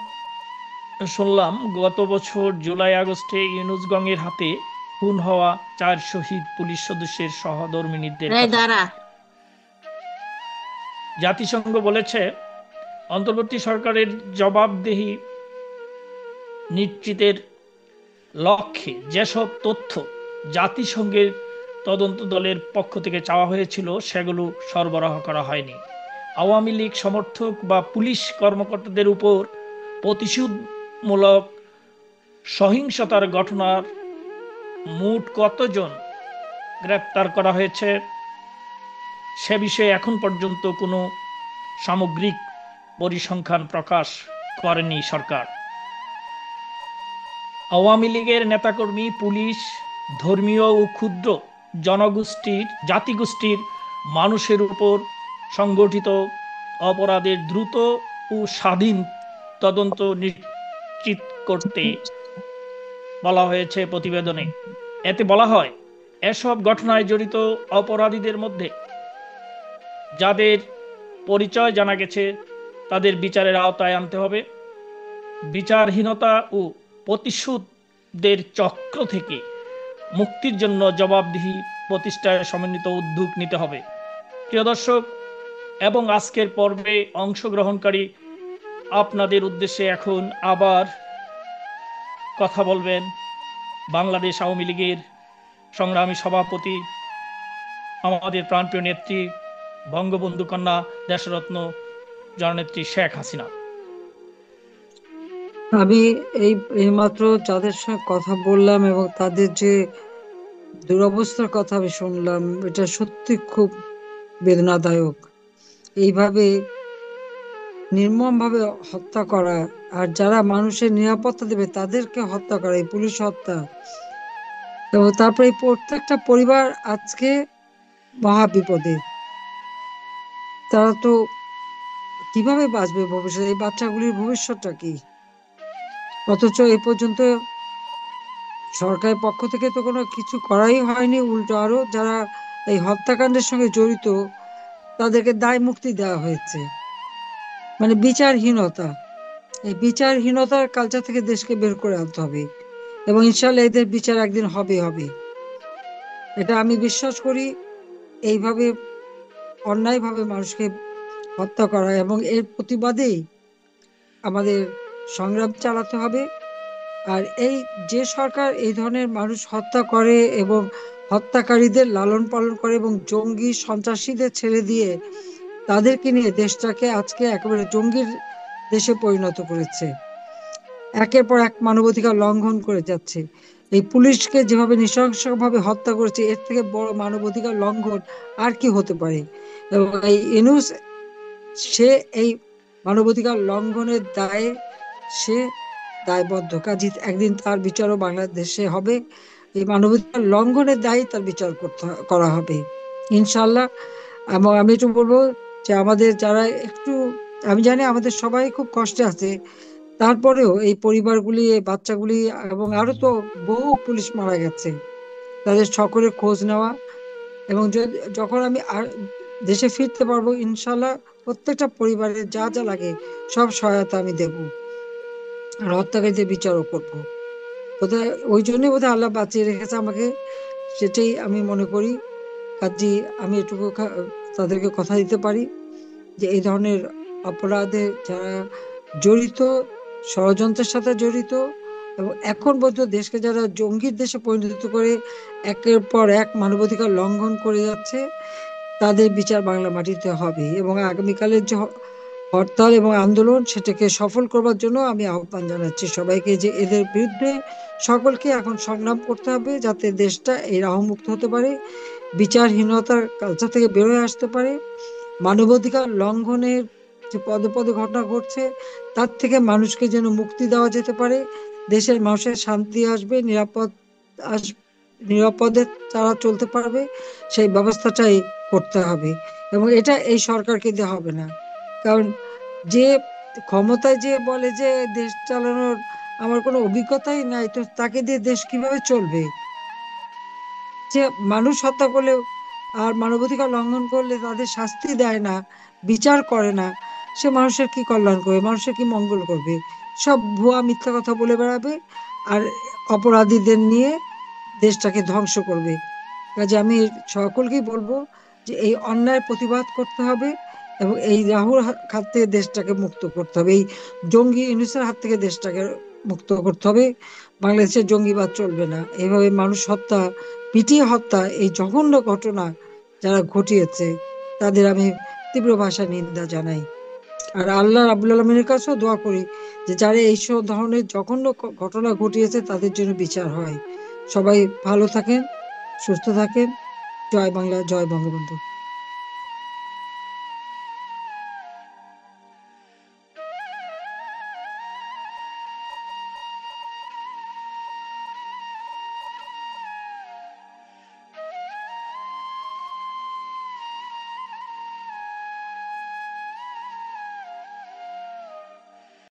শুনলাম গত বছর জুলাই আগস্টে ইউনুসগঞ্জের হাতে খুন হওয়া 4 শহীদ পুলিশ সদস্যের সহধর্মিণীদের এই কথা। দাঁড়া। জাতিসংঘ বলেছে অন্তর্বর্তী সরকারের জবাবদিহি নিশ্চিতের লক্ষ্যে যেসব তথ্য জাতিসংঘের তদন্ত দলের পক্ষ থেকে চাওয়া হয়েছিল সেগুলো সরবরাহ করা হয়নি। আওয়ামী লীগ সমর্থক বা পুলিশ কর্মকর্তাদের উপর প্রতিশোধমূলক সহিংসতার ঘটনার মোট কতজন গ্রেপ্তার করা হয়েছে সে বিষয়ে এখন পর্যন্ত কোনো সামগ্রিক পরিসংখ্যান প্রকাশ করেনি সরকার। আওয়ামী লীগের নেতাকর্মী, পুলিশ, ধর্মীয় ও ক্ষুদ্র জাতিগোষ্ঠীর মানুষের উপর সংগঠিত অপরাধের দ্রুত ও স্বাধীন তদন্ত নিশ্চিত করতে বলা হয়েছে প্রতিবেদনে। এতে বলা হয়, এসব ঘটনায় জড়িত অপরাধীদের মধ্যে যাদের পরিচয় জানা গেছে তাদের বিচারের আওতায় আনতে হবে। বিচারহীনতা ও প্রতিশোধের চক্র থেকে মুক্তির জন্য জবাবদিহি প্রতিষ্ঠায় সমন্বিত উদ্যোগ নিতে হবে। প্রিয় দর্শক এবং আজকের পর্বে অংশগ্রহণকারী, আপনাদের উদ্দেশ্যে এখন আবার কথা বলবেন বাংলাদেশ আওয়ামী লীগের সংগ্রামী সভাপতি, আমাদের প্রাণপ্রিয় নেত্রী, বঙ্গবন্ধু কন্যা দেশরত্ন জননেত্রী শেখ হাসিনা। আমি এইমাত্র যাদের সঙ্গে কথা বললাম এবং তাদের যে দুরবস্থার কথা আমি শুনলাম, এটা সত্যি খুব বেদনাদায়ক। এইভাবে নির্মমভাবে হত্যা করা, আর যারা মানুষের নিরাপত্তা দেবে তাদেরকে হত্যা করা, এই পুলিশ হত্যা, এবং তারপরে এই প্রত্যেকটা পরিবার আজকে মহা বিপদে। তারা তো কিভাবে বাঁচবে ভবিষ্যতে? এই বাচ্চাগুলির ভবিষ্যৎটা কি? অথচ এ পর্যন্ত সরকারের পক্ষ থেকে তো কোনো কিছু করাই হয়নি, উল্টো আরো যারা এই হত্যাকাণ্ডের সঙ্গে জড়িত তাদেরকে দায় মুক্তি দেওয়া হয়েছে। মানে বিচারহীনতা, এই বিচারহীনতার কালচার থেকে দেশকে বের করে আনতে হবে, এবং ইনশাল্লাহ এদের বিচার একদিন হবে হবে, এটা আমি বিশ্বাস করি। এইভাবে অন্যায়ভাবে মানুষকে হত্যা করা এবং এর প্রতিবাদেই আমাদের সংগ্রাম চালাতে হবে। আর এই যে সরকার এই ধরনের মানুষ হত্যা করে এবং হত্যাকারীদের লালন পালন করে এবং জঙ্গি সন্ত্রাসীদের ছেড়ে দিয়ে তাদেরকে নিয়ে দেশটাকে আজকে একেবারে জঙ্গির দেশে পরিণত করেছে, একের পর এক মানবাধিকার লঙ্ঘন করে যাচ্ছে। এই পুলিশকে যেভাবে নৃশংসভাবে হত্যা করেছে, এর থেকে বড় মানবাধিকার লঙ্ঘন আর কি হতে পারে? এবং এই ইউনূস সে এই মানবাধিকার লঙ্ঘনের দায়ে সে দায়বদ্ধ, কাজী একদিন তার বিচারও বাংলাদেশে হবে। এই মানবাধিকার লঙ্ঘনের দায়ী তার বিচার করা হবে ইনশাল্লাহ। এবং আমি একটু বলবো যে আমাদের যারা একটু, আমি জানি আমাদের সবাই খুব কষ্টে আছে, তারপরেও এই পরিবারগুলি, এই বাচ্চাগুলি, এবং আরো তো বহু পুলিশ মারা গেছে, তাদের সকলের খোঁজ নেওয়া। এবং যখন আমি দেশে ফিরতে পারবো ইনশাল্লাহ প্রত্যেকটা পরিবারের যা যা লাগে সব সহায়তা আমি দেব, আর হত্যাকারীদের বিচারও করবো। বোধহয় ওই জন্যই বোধহয় আল্লাহ বাঁচিয়ে রেখেছে আমাকে, সেটাই আমি মনে করি। কাজী আমি এটুকু তাদেরকে কথা দিতে পারি যে এই ধরনের অপরাধে যারা জড়িত, ষড়যন্ত্রের সাথে জড়িত, এবং এখন পর্যন্ত দেশকে যারা জঙ্গির দেশে পরিণত করে একের পর এক মানবাধিকার লঙ্ঘন করে যাচ্ছে, তাদের বিচার বাংলা মাটিতে হবে। এবং আগামীকালের যে হরতাল এবং আন্দোলন, সেটাকে সফল করবার জন্য আমি আহ্বান জানাচ্ছি সবাইকে যে এদের বিরুদ্ধে সকলকে এখন সংগ্রাম করতে হবে, যাতে দেশটা এই রাহমুক্ত হতে পারে, বিচারহীনতার কালচার থেকে বেরোয় আসতে পারে, মানবাধিকার লঙ্ঘনের যে পদে পদে ঘটনা ঘটছে তার থেকে মানুষকে যেন মুক্তি দেওয়া যেতে পারে, দেশের মানুষের শান্তি আসবে, নিরাপদে তারা চলতে পারবে, সেই ব্যবস্থাটাই করতে হবে। এবং এটা এই সরকারকে দিয়ে হবে না, কারণ যে ক্ষমতায় যে বলে যে দেশ চালানোর আমার কোনো অভিজ্ঞতাই নাই, তো তাকে দিয়ে দেশ কিভাবে চলবে? যে মানুষ হত্যা করলে আর মানবাধিকার লঙ্ঘন করলে তাদের শাস্তি দেয় না, বিচার করে না, সে মানুষের কি কল্যাণ করবে, মানুষের কি মঙ্গল করবে? সব ভুয়া মিথ্যা কথা বলে বেড়াবে আর অপরাধীদের নিয়ে দেশটাকে ধ্বংস করবে। কাজে আমি সকলকেই বলবো যে এই অন্যায়ের প্রতিবাদ করতে হবে এবং এই রাহুর হাত থেকে দেশটাকে মুক্ত করতে হবে, এই জঙ্গি ইউনূসের হাত থেকে দেশটাকে মুক্ত করতে হবে। বাংলাদেশের জঙ্গিবাদ চলবে না, এইভাবে মানুষ হত্যা, পিটিয়ে হত্যা, এই জঘন্য ঘটনা যারা ঘটিয়েছে তাদের আমি তীব্র ভাষায় নিন্দা জানাই। আর আল্লাহ রাব্বুল আলামিনের কাছেও দোয়া করি যে যারা এইসব ধরনের জঘন্য ঘটনা ঘটিয়েছে তাদের জন্য বিচার হয়। সবাই ভালো থাকেন, সুস্থ থাকেন। জয় বাংলা, জয় বঙ্গবন্ধু।